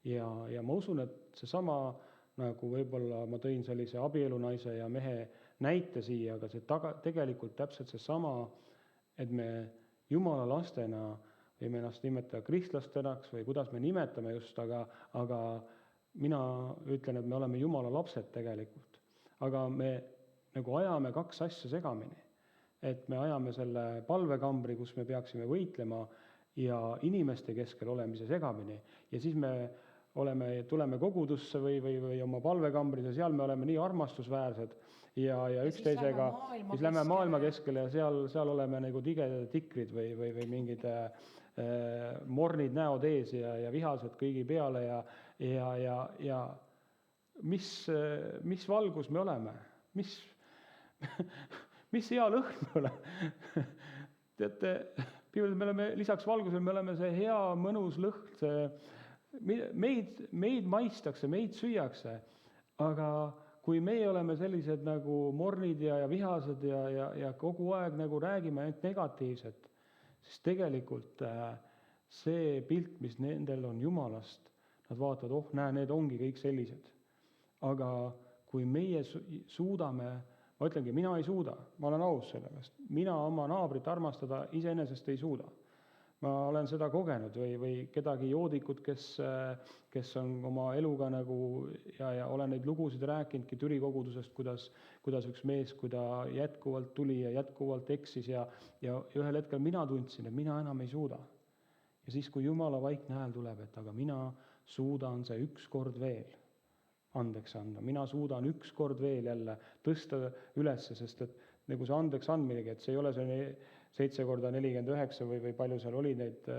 Ja ma usun, et seesama, nagu võib-olla ma tõin sellise abielunaise ja mehe näite siia, aga see tegelikult täpselt seesama, et me Jumala lastena võime ennast nimetada kristlastenaks või kuidas me nimetame just, aga mina ütlen, et me oleme Jumala lapsed tegelikult. Aga me nagu ajame kaks asja segamini. Et me ajame selle palvekambri, kus me peaksime võitlema ja inimeste keskel olemise segamini. Ja siis me tuleme kogudusse või oma palvekambris ja seal me oleme nii armastusväärsed ja üksteisega, siis lähme maailma keskele ja seal oleme nagu tigedad tikrid või mingid mornid näod ees ja vihased kõigi peale ja mis valgus me oleme, mis hea lõhn me oleme. Teate, me oleme lisaks valgusele, me oleme see hea mõnus lõhn, meid maistakse, meid süüakse, aga kui meie oleme sellised nagu mornid ja vihased ja kogu aeg nagu räägime ainult negatiivset, siis tegelikult see pilt, mis nendel on Jumalast, nad vaatavad, näe, need ongi kõik sellised. Aga kui meie suudame, ma ütlengi, mina ei suuda, ma olen aus sellest, mina oma naabrit armastada iseenesest ei suuda. Ma olen seda kogenud või kedagi joodikut, kes on oma eluga nagu ja olen neid lugusid rääkinudki Türi kogudusest, kuidas üks mees, kui ta jätkuvalt tuli ja jätkuvalt eksis ja ühel hetkel mina tundsin, et mina enam ei suuda. Ja siis, kui Jumala vaikne hääl tuleb, et aga mina suudan see üks kord veel andeks anda, mina suudan üks kord veel jälle tõsta üles, sest et nagu see andeks andminegi, et see ei ole see 7x49 või palju seal oli neid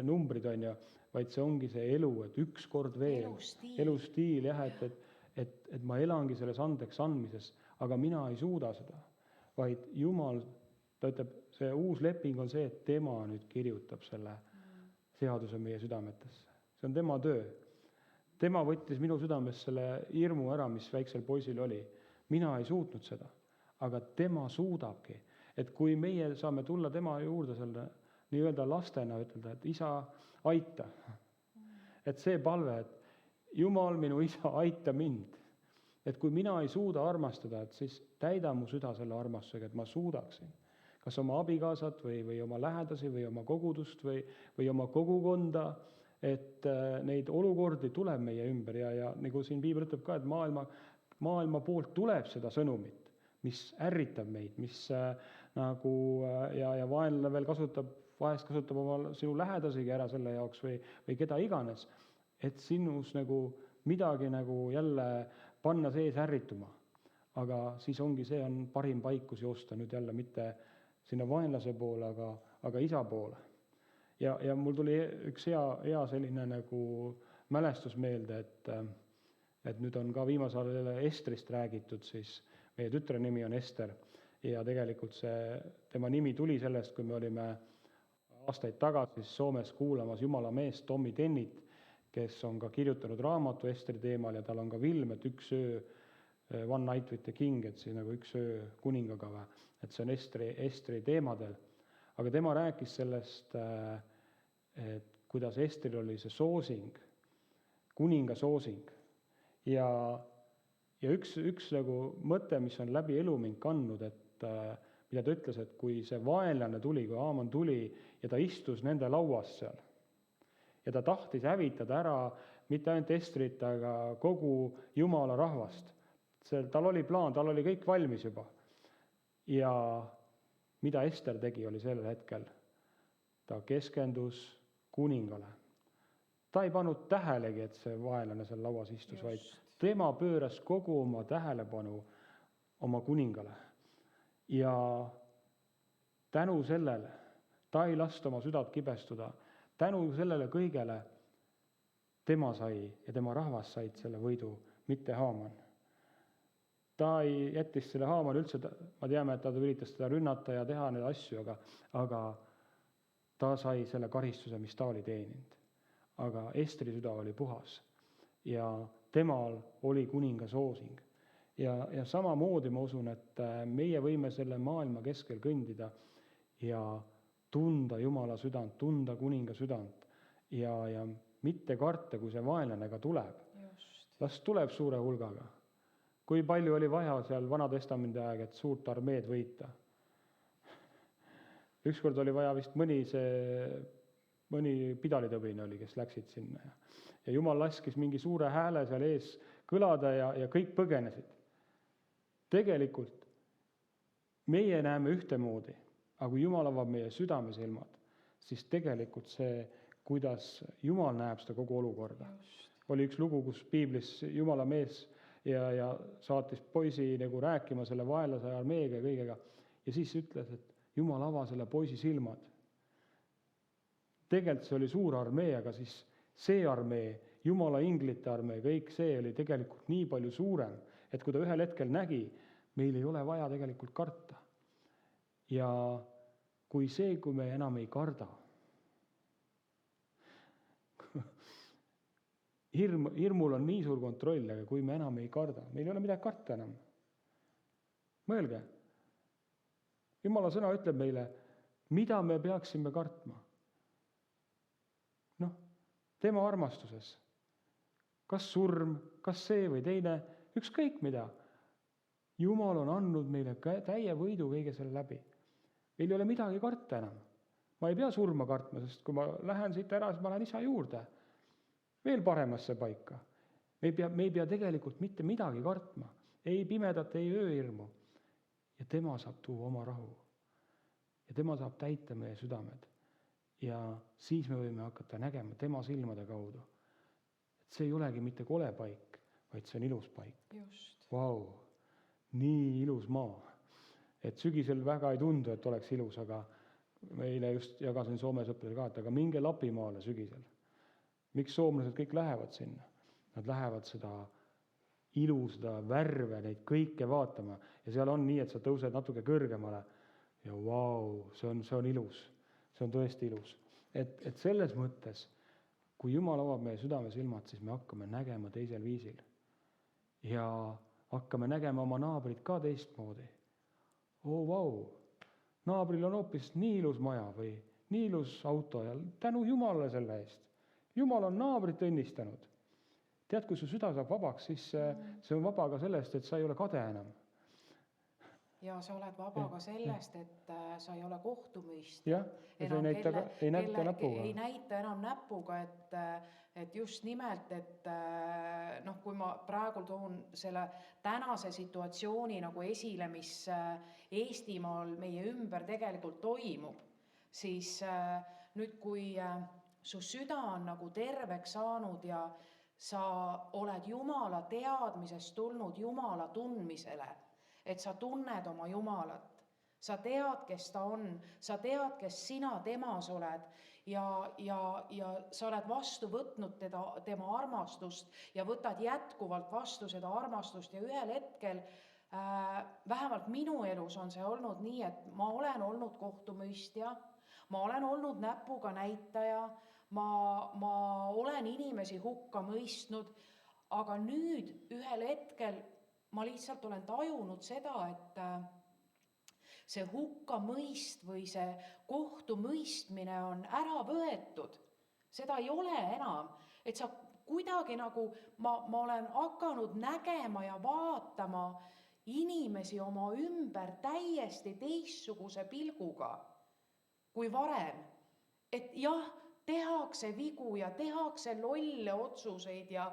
numbrid on ju, vaid see ongi see elu, et üks kord veel, elustiil jah, et ma elangi selles andeks andmises, aga mina ei suuda seda, vaid Jumal, ta ütleb, see uus leping on see, et tema nüüd kirjutab selle seaduse meie südametesse. See on tema töö. Tema võttis minu südames selle hirmu ära, mis väiksel poisil oli. Mina ei suutnud seda, aga tema suudabki. Et kui meie saame tulla tema juurde selle nii-öelda lastena, ütelda, et isa, aita. Et see palve, et Jumal, minu isa, aita mind. Et kui mina ei suuda armastada, et siis täida mu süda selle armastusega, et ma suudaksin. Kas oma abikaasat või oma lähedasi või oma kogudust või oma kogukonda, et neid olukordi tuleb meie ümber ja nagu siin Piibel ütleb ka, et maailma poolt tuleb seda sõnumit, mis ärritab meid, mis nagu ja vaenlane veel vahest kasutab oma sinu lähedasegi ära selle jaoks või keda iganes, et sinus nagu midagi nagu jälle panna sees ärrituma. Aga siis ongi see on parim paik, kus joosta nüüd jälle mitte sinna vaenlase poole, aga isa poole. Ja mul tuli üks hea selline nagu mälestus meelde, et nüüd on ka viimasel ajal Estrist räägitud, siis meie tütre nimi on Ester ja tegelikult tema nimi tuli sellest, kui me olime aastaid tagasi Soomes kuulamas Jumala meest Tommy Tennit, kes on ka kirjutanud raamatu Esteri teemal ja tal on ka film, et üks öö One Night with the King, et siis nagu üks öö kuningaga või, et see on Esteri teemadel. Aga tema rääkis sellest, et kuidas Estril oli see soosing, kuninga soosing. Ja üks nagu mõte, mis on läbi elu mind kandnud, et mida ta ütles, et kui see vaenlane tuli, kui Aaman tuli ja ta istus nende lauas seal ja ta tahtis hävitada ära mitte ainult Estrit, aga kogu Jumala rahvast. Tal oli plaan, tal oli kõik valmis juba. Ja mida Ester tegi, oli sellel hetkel? Ta keskendus kuningale. ta ei pannud tähelegi, et see vaenlane seal lauas istus, vaid Just. tema pööras kogu oma tähelepanu oma kuningale. Ja tänu sellele ta ei lasta oma südant kibestuda. Tänu sellele kõigele tema sai ja tema rahvas said selle võidu, mitte Haaman. Ta ei jättis selle Haaman üldse, ma teame, et ta üritas teda rünnata ja teha neid asju, aga ta sai selle karistuse, mis ta oli teeninud. Aga Esteri süda oli puhas ja temal oli kuninga soosing. Ja samamoodi ma usun, et meie võime selle maailma keskel kõndida ja tunda Jumala südant, tunda kuninga südant ja mitte karta, kui see vaenlane ka tuleb. Just. Las tuleb suure hulgaga. Kui palju oli vaja seal Vana-testamendi aeg, et suurt armeed võita. Ükskord oli vaja vist mõni pidalitõbine oli, kes läksid sinna. Ja Jumal laskis mingi suure hääle seal ees kõlada ja kõik põgenesid. Tegelikult meie näeme ühtemoodi, aga kui Jumal avab meie südamesilmad, siis tegelikult see, kuidas Jumal näeb seda kogu olukorda. Just. Oli üks lugu, kus piiblis Jumala mees ja saatis poisi nagu rääkima selle vaenlase armeega ja kõigega. Ja siis ütles, et Jumal ava selle poisi silmad. Tegelikult see oli suur armee, aga siis see armee, Jumala inglite armee, kõik see oli tegelikult nii palju suurem, et kui ta ühel hetkel nägi, meil ei ole vaja tegelikult karta. Ja kui me enam ei karda, hirmul on nii suur kontroll, aga kui me enam ei karda, meil ei ole midagi karta enam. Mõelge, Jumala sõna ütleb meile, mida me peaksime kartma. Tema armastuses. Kas surm, kas see või teine, ükskõik mida. Jumal on andnud meile täie võidu kõige selle läbi. Meil ei ole midagi karta enam. Ma ei pea surma kartma, sest kui ma lähen siit ära, siis ma lähen isa juurde. Veel paremasse paika. Me ei pea tegelikult mitte midagi kartma. Ei pimedat, ei ööhirmu. Ja tema saab tuua oma rahu. Ja tema saab täita meie südamed. Ja siis me võime hakata nägema tema silmade kaudu. Et see ei olegi mitte kole paik, vaid see on ilus paik. Just. Vau, nii ilus maa. Et sügisel väga ei tundu, et oleks ilus, aga meile just jagasin Soome sõpradele ka, et aga minge Lapimaale sügisel. Miks soomlased kõik lähevad sinna? Nad lähevad seda ilu, seda värve, neid kõike vaatama. Ja seal on nii, et sa tõused natuke kõrgemale. Ja vau, see on ilus. See on tõesti ilus. Et selles mõttes, kui Jumal avab meie südamesilmad, siis me hakkame nägema teisel viisil. Ja hakkame nägema oma naabrit ka teistmoodi. Vau, naabril on hoopis nii ilus maja või nii ilus auto ja tänu Jumalale selle eest. Jumal on naabrit õnnistanud. Tead, kui su süda saab vabaks, siis see on vaba ka sellest, et sa ei ole kade enam. Ja sa oled vaba ka sellest, et sa ei ole kohtumõist. Jah, ja sa ei näita näpuga. Ei näita enam näpuga, et just nimelt, et kui ma praegu toon selle tänase situatsiooni nagu esile, mis Eestimaal meie ümber tegelikult toimub, siis nüüd, kui su süda on nagu terveks saanud ja sa oled Jumala teadmisest tulnud Jumala tundmisele, et sa tunned oma Jumalat, sa tead, kes ta on, sa tead, kes sina temas oled ja sa oled vastu võtnud tema armastust ja võtad jätkuvalt vastu seda armastust ja ühel hetkel, vähemalt minu elus on see olnud nii, et ma olen olnud kohtumõistja, ma olen olnud näpuga näitaja, ma olen inimesi hukka mõistnud, aga nüüd ühel hetkel ma lihtsalt olen tajunud seda, et see hukkamõist või see kohtumõistmine on ära võetud. Seda ei ole enam, et sa kuidagi nagu, ma olen hakanud nägema ja vaatama inimesi oma ümber täiesti teistsuguse pilguga kui varem. Et jah, tehakse vigu ja tehakse lolle otsuseid ja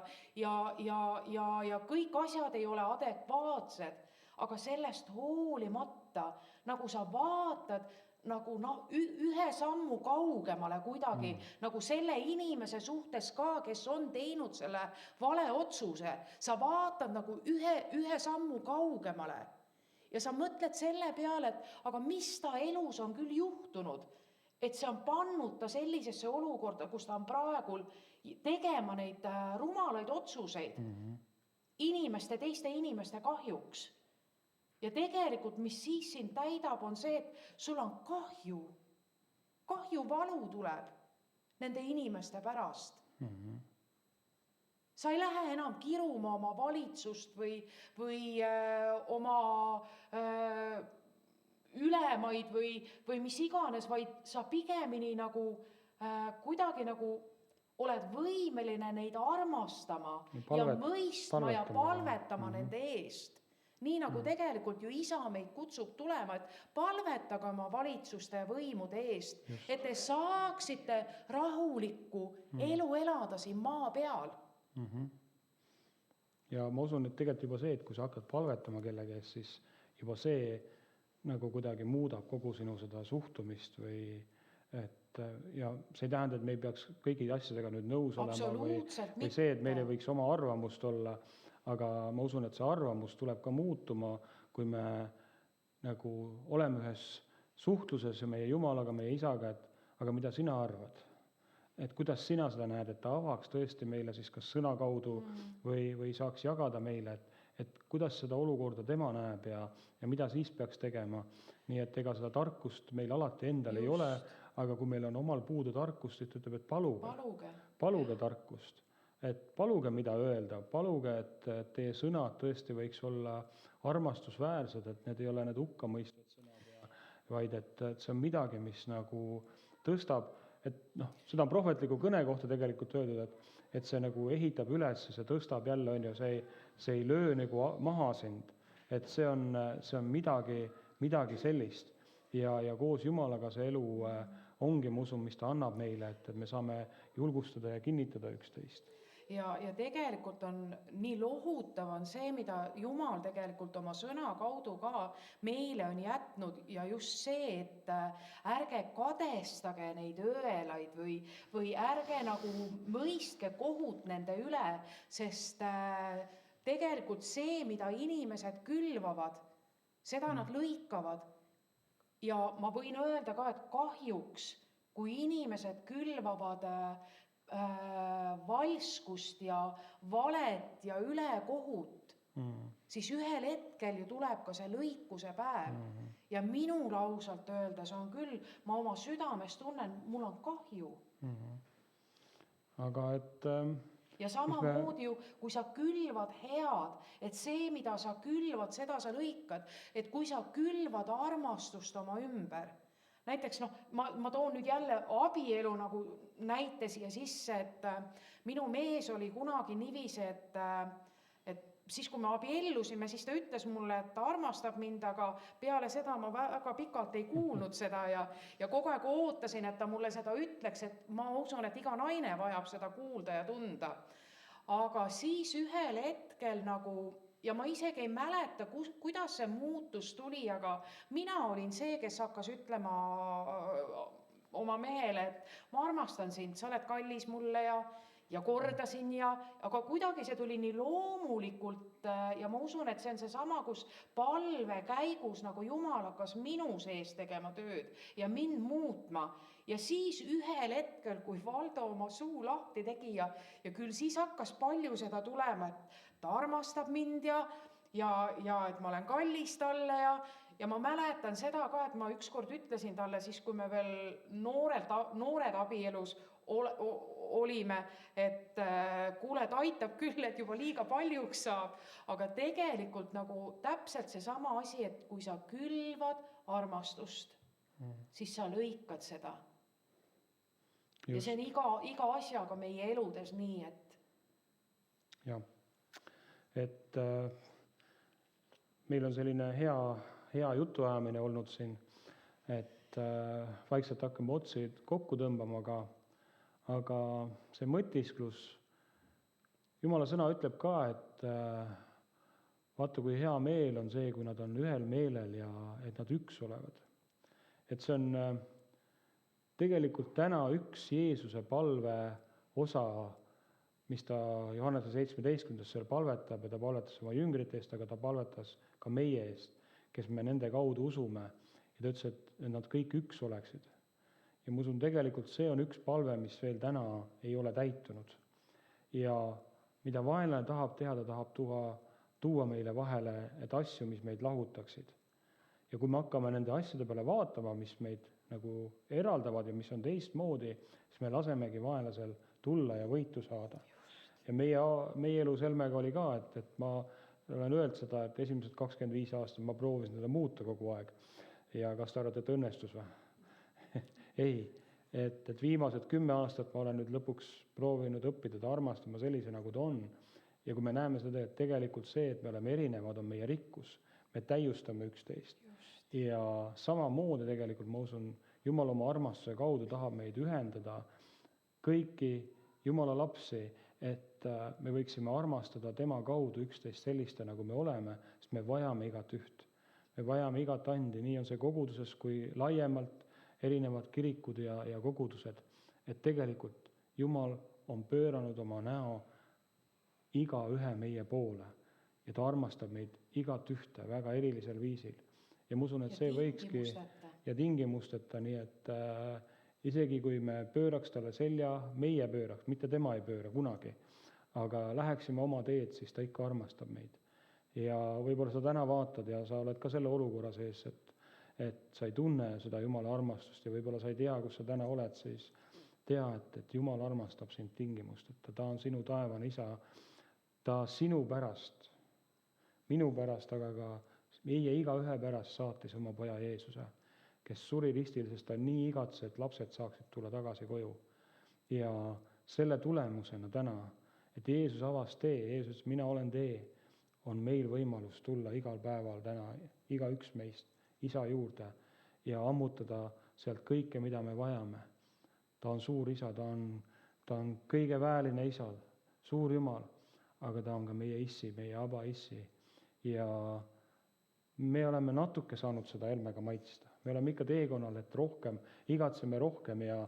kõik asjad ei ole adekvaatsed, aga sellest hoolimata, nagu sa vaatad nagu ühe sammu kaugemale kuidagi nagu selle inimese suhtes ka, kes on teinud selle vale otsuse. Sa vaatad nagu ühe sammu kaugemale ja sa mõtled selle peale, et aga mis ta elus on küll juhtunud, et see on pannud ta sellisesse olukorda, kus ta on praegu tegema neid rumalaid otsuseid teiste inimeste kahjuks. Ja tegelikult, mis siis sind täidab, on see, et sul on kahjuvalu tuleb nende inimeste pärast. Sa ei lähe enam kiruma oma valitsust või oma ülemaid või mis iganes, vaid sa pigemini nagu kuidagi nagu oled võimeline neid armastama ja mõistma ja palvetama nende eest. Nii nagu tegelikult ju isa meid kutsub tulema, et palvetage oma valitsuste ja võimude eest, et te saaksite rahulikku elu elada siin maa peal. Ja ma usun, et tegelikult juba see, et kui sa hakkad palvetama kellegi eest, siis juba see nagu kuidagi muudab kogu sinu seda suhtumist ja see ei tähenda, et me ei peaks kõigi asjadega nüüd nõus olema või see, et meil ei võiks oma arvamust olla. Aga ma usun, et see arvamus tuleb ka muutuma, kui me nagu oleme ühes suhtluses ja meie Jumalaga, meie isaga, et aga mida sina arvad? Et kuidas sina seda näed, et ta avaks tõesti meile siis kas sõna kaudu või saaks jagada meile, et kuidas seda olukorda tema näeb ja mida siis peaks tegema. Nii et ega seda tarkust meil alati endal ei ole, aga kui meil on omal puudu tarkust, siis ütleb, et paluge tarkust. Et paluge, mida öelda, paluge, et teie sõnad tõesti võiks olla armastusväärsed, et need ei ole need hukkamõistvad sõnad, vaid et see on midagi, mis nagu tõstab, et seda on prohvetliku kõne kohta tegelikult öeldud, et see nagu ehitab üles, see tõstab jälle, see ei löö nagu maha sind, et see on midagi sellist ja koos Jumalaga see elu ongi, ma usun, mis ta annab meile, et me saame julgustada ja kinnitada üksteist. Ja tegelikult on nii lohutav on see, mida Jumal tegelikult oma sõna kaudu ka meile on jätnud ja just see, et ärge kadestage neid õelaid või ärge nagu mõistke kohut nende üle, sest tegelikult see, mida inimesed külvavad, seda nad lõikavad. Ja ma võin öelda ka, et kahjuks, kui inimesed külvavad valskust ja valet ja ülekohut, siis ühel hetkel ju tuleb ka see lõikuse päev. Ja minul ausalt öeldes on küll, ma oma südames tunnen, mul on kahju. Aga et... Ja samamoodi ju, kui sa külvad head, et see, mida sa külvad, seda sa lõikad, et kui sa külvad armastust oma ümber. Näiteks, ma toon nüüd jälle abielu nagu näite siia sisse, et minu mees oli kunagi niiviisi, et siis kui me abiellusime, siis ta ütles mulle, et ta armastab mind, aga peale seda ma väga pikalt ei kuulnud seda ja kogu aeg ootasin, et ta mulle seda ütleks, et ma usun, et iga naine vajab seda kuulda ja tunda. Aga siis ühel hetkel nagu... Ja ma isegi ei mäleta, kuidas see muutus tuli, aga mina olin see, kes hakkas ütlema oma mehele, et ma armastan sind, sa oled kallis mulle ja kordasin aga kuidagi see tuli nii loomulikult ja ma usun, et see on seesama, kus palve käigus nagu Jumal hakkas minu sees tegema tööd ja mind muutma. Ja siis ühel hetkel, kui Valdo oma suu lahti tegi ja küll siis hakkas palju seda tulema, et ta armastab mind ja et ma olen kallis talle ja ma mäletan seda ka, et ma ükskord ütlesin talle siis, kui me veel noored abielus olime, et kuule, ta aitab küll, et juba liiga paljuks saab, aga tegelikult nagu täpselt seesama asi, et kui sa külvad armastust, siis sa lõikad seda. Ja see on iga asjaga meie eludes nii, et... Ja, et meil on selline hea jutuajamine olnud siin, et vaikselt hakkame otsid kokku tõmbama, aga see mõtisklus, Jumala sõna ütleb ka, et vaata, kui hea meel on see, kui nad on ühel meelel ja et nad üks olevad. et see on tegelikult täna üks Jeesuse palve osa, mis ta Johannese 17. seal palvetab ja ta palvetas oma jüngrite eest, aga ta palvetas ka meie eest, kes me nende kaudu usume. Ja ta ütles, et nad kõik üks oleksid. Ja ma usun, tegelikult see on üks palve, mis veel täna ei ole täitunud. Ja mida vaenlane tahab teha, ta tahab tuua meile vahele et asju, mis meid lahutaksid. Ja kui me hakkame nende asjade peale vaatama, mis meid nagu eraldavad ja mis on teistmoodi, siis me lasemegi vaenlasel tulla ja võitu saada. Ja meie elu Helmega oli ka, et ma olen öelnud seda, et esimesed 25 aastat ma proovisin seda muuta kogu aeg. Ja kas te arvate, et õnnestus või? Ei, et viimased 10 aastat ma olen nüüd lõpuks proovinud õppida ta armastama sellise, nagu ta on. Ja kui me näeme seda, et tegelikult see, et me oleme erinevad, on meie rikkus. Me täiustame üksteist. Ja samamoodi tegelikult ma usun, Jumal oma armastuse kaudu tahab meid ühendada kõiki Jumala lapsi, et me võiksime armastada tema kaudu üksteist selliste, nagu me oleme, sest me vajame igat üht. Me vajame igat andi, nii on see koguduses kui laiemalt erinevad kirikud ja kogudused. Et tegelikult Jumal on pööranud oma näo iga ühe meie poole ja ta armastab meid igat ühte väga erilisel viisil. Ja ma usun, et see võikski ja tingimusteta, nii et isegi kui me pööraks talle selja, meie pööraks, mitte tema ei pööra kunagi, aga läheksime oma teed, siis ta ikka armastab meid. Ja võib-olla sa täna vaatad ja sa oled ka selle olukorra sees, et sa ei tunne seda Jumala armastust ja võib-olla sa ei tea, kus sa täna oled, siis tea, et Jumal armastab sind tingimusteta. Ta on sinu taevane isa, ta sinu pärast, minu pärast, aga ka meie igaühe pärast saatis oma poja Jeesuse, kes suri ristil, sest ta nii igatses, et lapsed saaksid tulla tagasi koju. Ja selle tulemusena täna, et Jeesus avas tee, Jeesus, mina olen tee, on meil võimalus tulla igal päeval täna, igaüks meist isa juurde ja ammutada sealt kõike, mida me vajame. Ta on suur isa, ta on kõige vääline isa, suur Jumal, aga ta on ka meie issi, meie aba issi. Ja me oleme natuke saanud seda Helmega maitsta. Me oleme ikka teekonnal, et rohkem, igatseme rohkem ja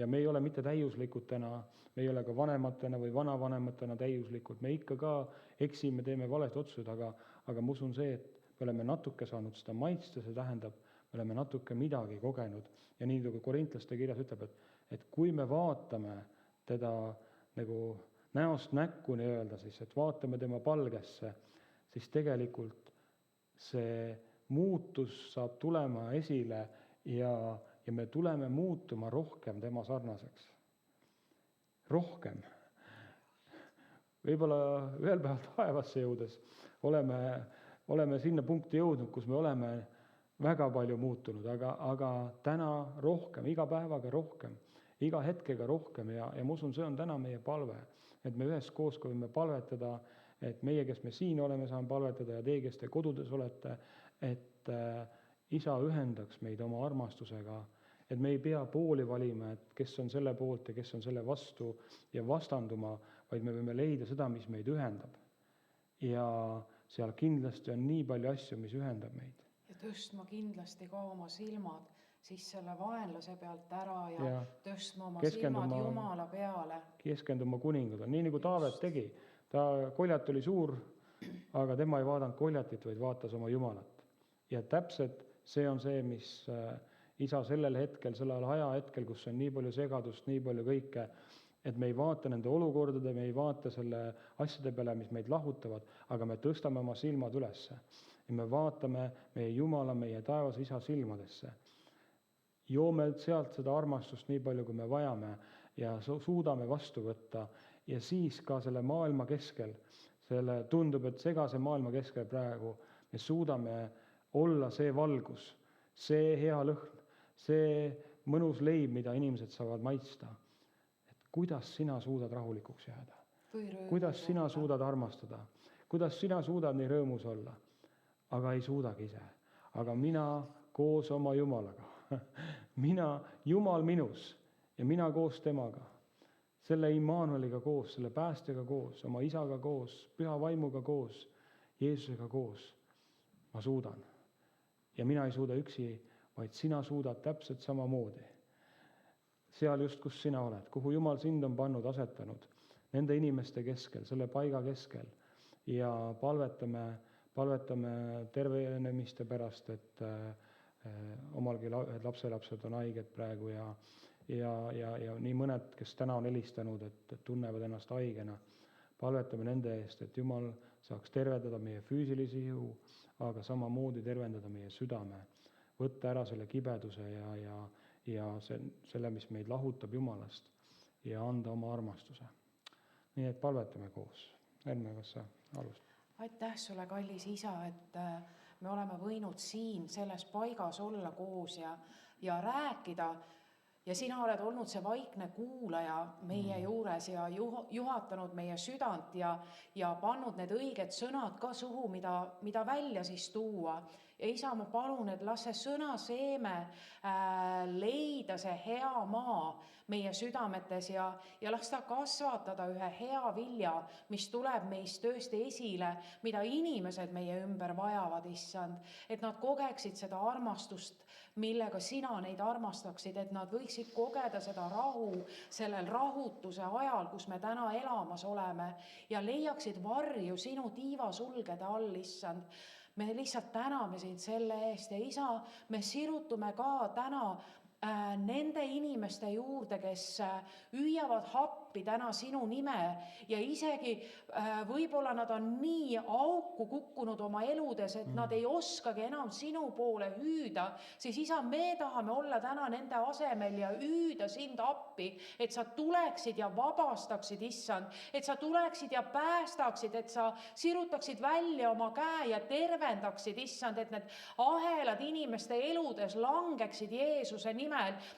me ei ole mitte täiuslikud täna, me ei ole ka vanematena või vanavanematena täiuslikud, me ikka ka eksime, teeme valed otsused, aga ma usun see, et me oleme natuke saanud seda maitsta, see tähendab, me oleme natuke midagi kogenud. Ja nii nagu Korintlaste kirjas ütleb, et kui me vaatame teda nagu näost näkku nii-öelda, siis et vaatame tema palgesse, siis tegelikult see muutus saab tulema esile ja me tuleme muutuma rohkem tema sarnaseks. Rohkem. Võib-olla ühel päeval taevasse jõudes oleme sinna punkti jõudnud, kus me oleme väga palju muutunud, aga täna rohkem, iga päevaga rohkem, iga hetkega rohkem ja ma usun, see on täna meie palve, et me üheskoos võime palvetada, et meie, kes me siin oleme, saame palvetada ja teie, kes te kodudes olete, et isa ühendaks meid oma armastusega, et me ei pea pooli valima, et kes on selle poolt ja kes on selle vastu ja vastanduma, vaid me võime leida seda, mis meid ühendab. Ja seal kindlasti on nii palju asju, mis ühendab meid. Ja tõstma kindlasti ka oma silmad siis selle vaenlase pealt ära ja tõstma oma silmad Jumala peale. Keskenduma kuningale, nii nagu Taavet tegi. Koljat oli suur, aga tema ei vaadanud Koljatit, vaid vaatas oma Jumalat. Ja täpselt see on see, mis isa sellel hetkel, sellel ajahetkel, kus on nii palju segadust, nii palju kõike, et me ei vaata nende olukordade, me ei vaata selle asjade peale, mis meid lahutavad, aga me tõstame oma silmad ülesse. Ja me vaatame meie Jumala, meie taevas isa silmadesse. Joome sealt seda armastust nii palju, kui me vajame ja suudame vastu võtta. Ja siis ka selle maailma keskel, tundub, et segase maailma keskel praegu, me suudame olla see valgus, see hea lõhn, see mõnus leib, mida inimesed saavad maitsta. Kuidas sina suudad rahulikuks jääda? Kuidas sina suudad armastada? Kuidas sina suudad nii rõõmus olla? Aga ei suudagi ise. Aga mina koos oma Jumalaga. Jumal minus ja mina koos temaga. Selle Immanueliga koos, selle päästjaga koos, oma isaga koos, püha vaimuga koos, Jeesusega koos. Ma suudan. Ja mina ei suuda üksi, vaid sina suudad täpselt samamoodi. Seal just, kus sina oled, kuhu Jumal sind on pannud, asetanud, nende inimeste keskel, selle paiga keskel ja palvetame tervenemiste pärast, et omalgi lapselapsed on haiged praegu ja nii mõned, kes täna on helistanud, et tunnevad ennast haigena. Palvetame nende eest, et Jumal saaks tervendada meie füüsilisi ihu, aga samamoodi tervendada meie südame, võtta ära selle kibeduse ja selle, mis meid lahutab Jumalast ja anda oma armastuse. Nii et palvetame koos. Helme, kas sa alustad? Aitäh sulle, kallis isa, et me oleme võinud siin selles paigas olla koos ja rääkida. Ja sina oled olnud see vaikne kuulaja meie juures ja juhatanud meie südant ja pannud need õiged sõnad ka suhu, mida välja siis tuua. Ja isa, ma palun, et las see sõna seeme leida see hea maa meie südametes ja las ta kasvatada ühe hea vilja, mis tuleb meist tõesti esile, mida inimesed meie ümber vajavad, issand, et nad kogeksid seda armastust, millega sina neid armastaksid, et nad võiksid kogeda seda rahu sellel rahutuse ajal, kus me täna elamas oleme ja leiaksid varju sinu tiivasulgede all, issand. Me lihtsalt täname sind selle eest ja isa, me sirutume ka täna nende inimeste juurde, kes hüüavad happi täna sinu nime ja isegi võib-olla nad on nii auku kukkunud oma eludes, et nad ei oskagi enam sinu poole hüüda, siis isa, me tahame olla täna nende asemel ja hüüda sind appi, et sa tuleksid ja vabastaksid, issand, et sa tuleksid ja päästaksid, et sa sirutaksid välja oma käe ja tervendaksid, issand, et need ahelad inimeste eludes langeksid Jeesuse nimel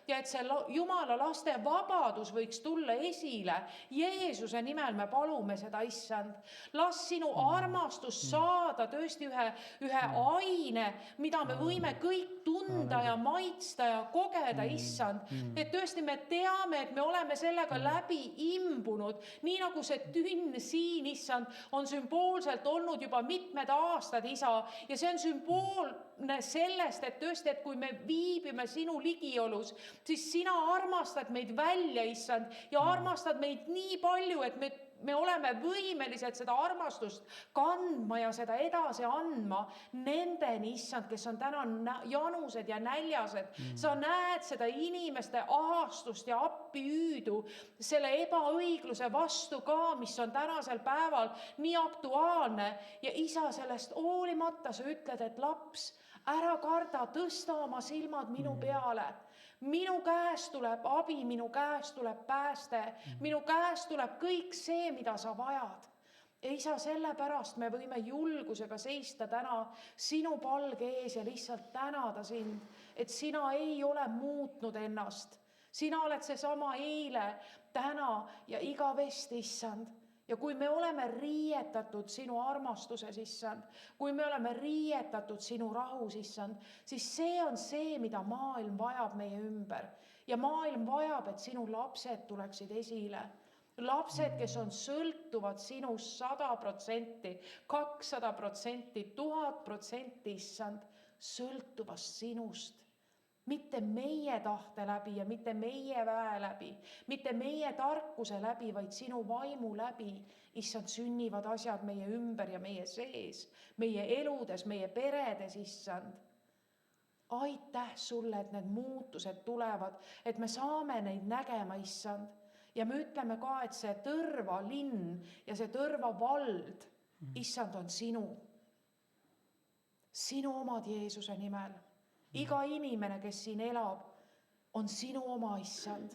ja et see Jumala laste vabadus võiks tulla esile. Jeesuse nimel me palume seda, issand. Las sinu armastus saada tõesti ühe aine, mida me võime kõik tunda ja maitsta ja kogeda, issand. Et tõesti me teame, et me oleme sellega läbi imbunud, nii nagu see tünn siin, issand, on sümboolselt olnud juba mitmed aastad, isa, ja see on sümboolne sellest, et tõesti, et kui me viibime sinu ligiolus, siis sina armastad meid välja, issand, ja armastad meid nii palju, et me oleme võimelised seda armastust kandma ja seda edasi andma nendeni, issand, kes on täna janused ja näljased. Sa näed seda inimeste ahastust ja appihüüdu selle ebaõigluse vastu ka, mis on tänasel päeval nii aktuaalne. Ja isa, sellest hoolimata sa ütled, et laps, ära karda, tõsta oma silmad minu peale. Minu käest tuleb abi, minu käest tuleb pääste, minu käest tuleb kõik see, mida sa vajad. Ja isa, sellepärast me võime julgusega seista täna sinu palge ees ja lihtsalt tänada sind, et sina ei ole muutnud ennast. Sina oled seesama eile, täna ja igavesti, issand. Ja kui me oleme riietatud sinu armastuses, issand, kui me oleme riietatud sinu rahus, issand, siis see on see, mida maailm vajab meie ümber. Ja maailm vajab, et sinu lapsed tuleksid esile. Lapsed, kes on sõltuvad sinust 100%, 200%, 1000%, issand, sõltuvast sinust. Mitte meie tahte läbi ja mitte meie väe läbi, mitte meie tarkuse läbi, vaid sinu vaimu läbi, issand, sünnivad asjad meie ümber ja meie sees, meie eludes, meie peredes, issand. Aitäh sulle, et need muutused tulevad, et me saame neid nägema, issand. Ja me ütleme ka, et see Tõrva linn ja see Tõrva vald, issand, on sinu. Sinu omad Jeesuse nimel. Iga inimene, kes siin elab, on sinu oma, issand.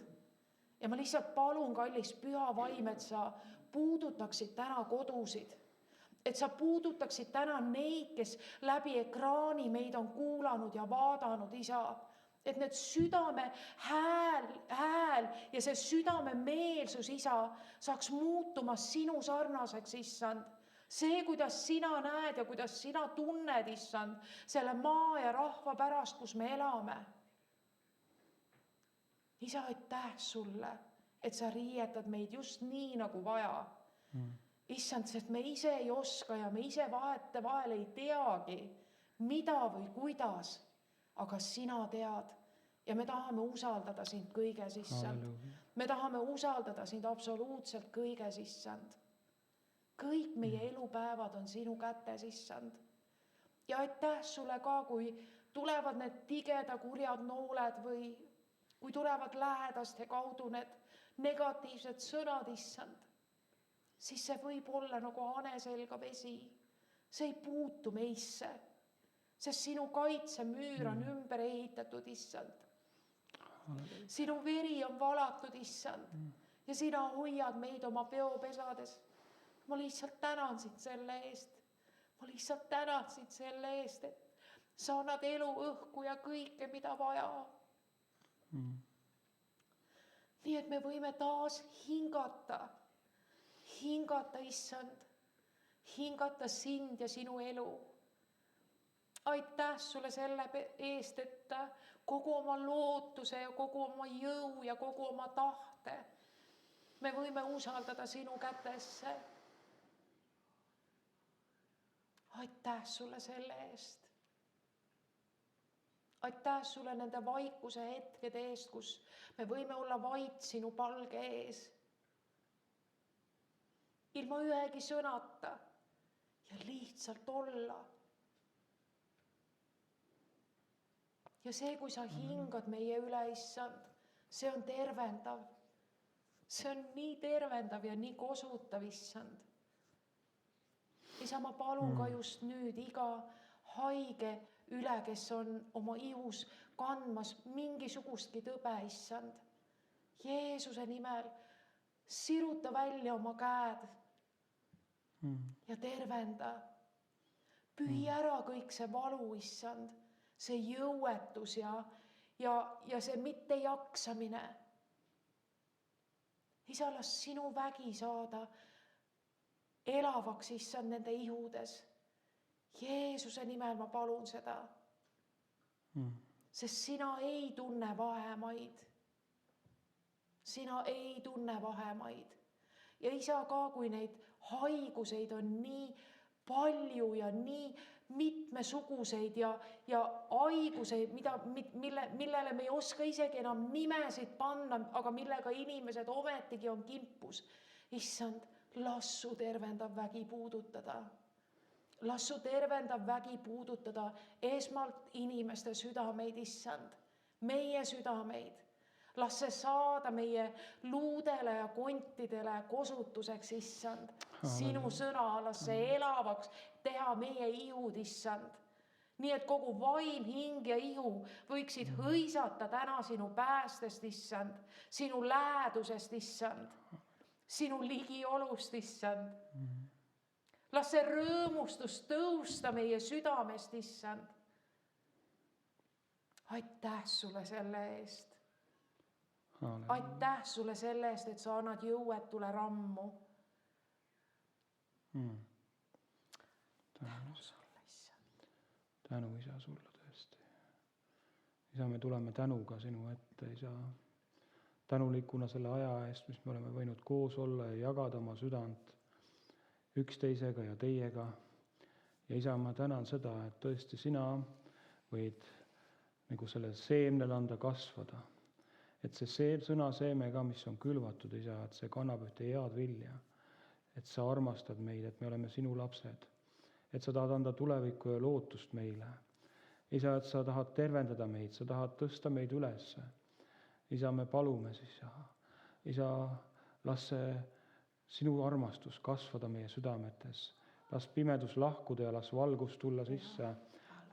Ja ma lihtsalt palun, kallis püha vaim, et sa puudutaksid täna kodusid. Et sa puudutaksid täna neid, kes läbi ekraani meid on kuulanud ja vaadanud, isa. Et need südame hääl ja see südame meelsus, isa, saaks muutuma sinu sarnaseks, issand. See, kuidas sina näed ja kuidas sina tunned, issand, selle maa ja rahva pärast, kus me elame. Isa, aitäh sulle, et sa riietad meid just nii, nagu vaja. Issand, sest me ise ei oska ja me ise vahetevahel ei teagi, mida või kuidas. aga sina tead ja me tahame usaldada sind kõiges, issand. Halleluuja. Me tahame usaldada sind absoluutselt kõiges, issand. Kõik meie elupäevad on sinu kätes, issand. Ja aitäh sulle ka, kui tulevad need tigeda kurjad nooled või kui tulevad lähedaste kaudu need negatiivsed sõnad, issand, siis see võib olla nagu hane selga vesi. See ei puutu meisse, sest sinu kaitsemüür on ümber ehitatud, issand. Sinu veri on valatud, issand, ja sina hoiad meid oma peopesades. Ma lihtsalt tänan sind selle eest. Ma lihtsalt tänan sind selle eest, et sa annad elu, õhku ja kõike, mida vaja. Nii et me võime taas hingata, issand, hingata sind ja sinu elu. Aitäh sulle selle eest, et kogu oma lootuse ja kogu oma jõu ja kogu oma tahte me võime usaldada sinu kätesse. Aitäh sulle selle eest. Aitäh sulle nende vaikuse hetkede eest, kus me võime olla vait sinu palge ees. Ilma ühegi sõnata ja lihtsalt olla. Ja see, kui sa hingad meie üle, issand, see on tervendav. See on nii tervendav ja nii kosutav, issand. Isa, ma palun ka just nüüd iga haige üle, kes on oma ihus kandmas mingisugustki tõbe, issand. Jeesuse nimel siruta välja oma käed ja tervenda. Pühi ära kõik see valu, issand, see jõuetus ja see mitte jaksamine. Isa, las sinu vägi saada elavaks, issand, nende ihudes. Jeesuse nimel ma palun seda, sest sina ei tunne vahemaid. Sina ei tunne vahemaid. Ja isa ka, kui neid haiguseid on nii palju ja nii mitmesuguseid ja haiguseid, millele me ei oska isegi enam nimesid panna, aga millega inimesed ometigi on kimpus. Issand, las su tervendav vägi puudutada. Las su tervendav vägi puudutada esmalt inimeste südameid, issand, meie südameid. Las see saada meie luudele ja kontidele kosutuseks, issand. Sinu sõna, las see elavaks teha meie ihud, issand. Nii et kogu vaim, hing ja ihu võiksid hõisata täna sinu päästest, issand, sinu lähedusest, issand, sinu ligiolust, issand. Las see rõõmustus tõusta meie südamest, issand. Aitäh sulle selle eest. Aitäh sulle selle eest, et sa annad jõuetule rammu. Tänu, isa, sulle tõesti. Isa, me tuleme tänuga sinu ette, isa. Tänulikuna selle aja eest, mis me oleme võinud koos olla ja jagada oma südant üksteisega ja teiega. Ja isa, ma tänan seda, et tõesti sina võid nagu selle seemnel anda kasvada. Et see sõna seeme ka, mis on külvatud, isa, et see kannab ühte head vilja. Et sa armastad meid, et me oleme sinu lapsed. Et sa tahad anda tulevikku ja lootust meile. Isa, et sa tahad tervendada meid, sa tahad tõsta meid üles. Isa, me palume siis, isa, las see sinu armastus kasvada meie südametes. Las pimedus lahkuda ja las valgus tulla sisse.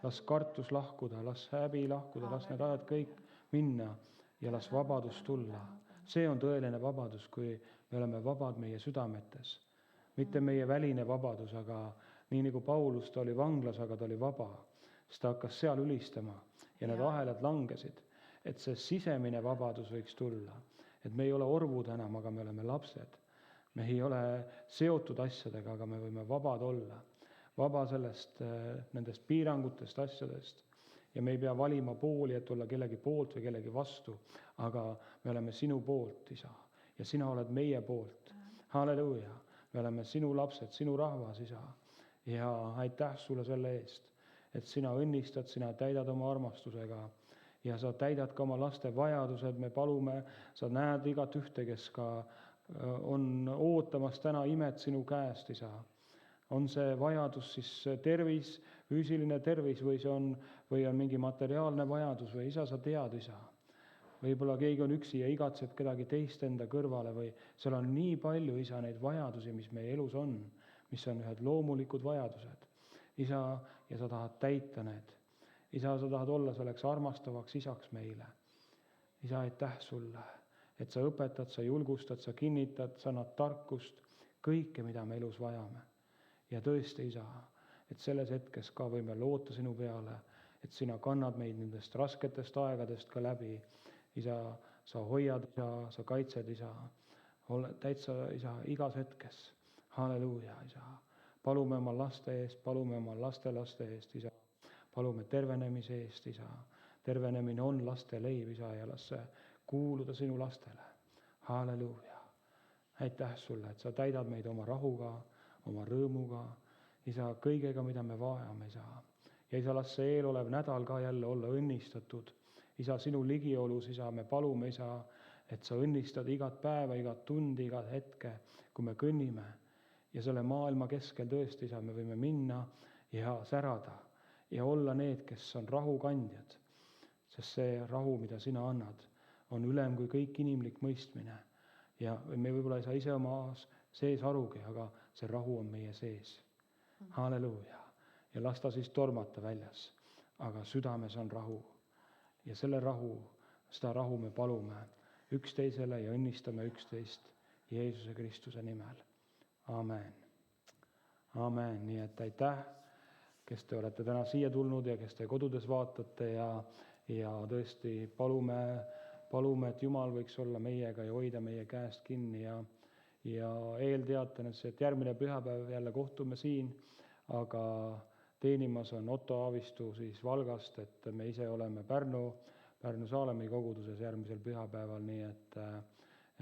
Las kartus lahkuda, las häbi lahkuda, las need ajad kõik minna ja las vabadus tulla. See on tõeline vabadus, kui me oleme vabad meie südametes. Mitte meie väline vabadus, aga nii nagu Paulus, ta oli vanglas, aga ta oli vaba. Siis ta hakkas seal ülistama ja need ahelad langesid. Et see sisemine vabadus võiks tulla. Et me ei ole orvud enam, aga me oleme lapsed. Me ei ole seotud asjadega, aga me võime vabad olla. Vaba sellest, nendest piirangutest, asjadest. Ja me ei pea valima pooli, et olla kellegi poolt või kellegi vastu, aga me oleme sinu poolt, isa. Ja sina oled meie poolt. Halleluuja. Me oleme sinu lapsed, sinu rahvas, isa. Ja aitäh sulle selle eest, et sina õnnistad, sina täidad oma armastusega ja sa täidad ka oma laste vajadused, me palume, sa näed igat ühte, kes ka on ootamas täna imet sinu käest, isa. On see vajadus siis tervis, füüsiline tervis või on mingi materiaalne vajadus või isa, sa tead, isa. Võib-olla keegi on üksi ja igatseb kedagi teist enda kõrvale või seal on nii palju, isa, neid vajadusi, mis meie elus on, mis on ühed loomulikud vajadused. Isa, ja sa tahad täita need. Isa, sa tahad olla selleks armastavaks isaks meile. Isa, aitäh sulle, et sa õpetad, sa julgustad, sa kinnitad, sa annad tarkust, kõike, mida me elus vajame. Ja tõesti, isa, et selles hetkes ka võime loota sinu peale, et sina kannad meid nendest rasketest aegadest ka läbi. Isa, sa hoiad, isa, sa kaitsed, isa, täitsa, isa, igas hetkes. Halleluuja, isa. Palume oma laste eest, palume oma lastelaste eest, isa. Palume tervenemise eest, isa. Tervenemine on laste leib, isa, ja las see kuuluda sinu lastele. Halleluuja. Aitäh sulle, et sa täidad meid oma rahuga, oma rõõmuga, isa, kõigega, mida me vajame, isa. Ja isa, las see eelolev nädal ka jälle olla õnnistatud. Isa, sinu ligiolus, isa, me palume, isa, et sa õnnistad igat päeva, igat tundi, igat hetke, kui me kõnnime. Ja selle maailma keskel tõesti, isa, me võime minna ja särada ja olla need, kes on rahukandjad. Sest see rahu, mida sina annad, on ülem kui kõik inimlik mõistmine. Ja me võib-olla ei saa ise oma sees arugi, aga see rahu on meie sees. Halleluuja. Ja las ta siis tormata väljas, aga südames on rahu. Ja selle rahu, seda rahu me palume üksteisele ja õnnistame üksteist Jeesuse Kristuse nimel. Amen. Amen. Nii et aitäh, kes te olete täna siia tulnud ja kes te kodudes vaatate ja tõesti palume, et Jumal võiks olla meiega ja hoida meie käest kinni ja eelteatan, et järgmine pühapäev jälle kohtume siin, aga teenimas on Otto Aavistu siis Valgast, et me ise oleme Pärnu Saalemi koguduses järgmisel pühapäeval, nii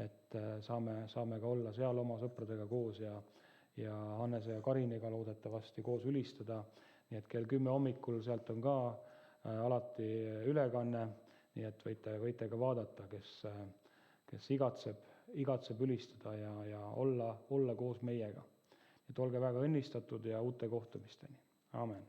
et saame ka olla seal oma sõpradega koos ja Hannese ja Kariniga loodetavasti koos ülistada. Nii et kell 10 hommikul sealt on ka alati ülekanne, nii et võite ka vaadata, kes igatseb ülistada ja olla koos meiega. Et olge väga õnnistatud ja uute kohtumisteni. Amen.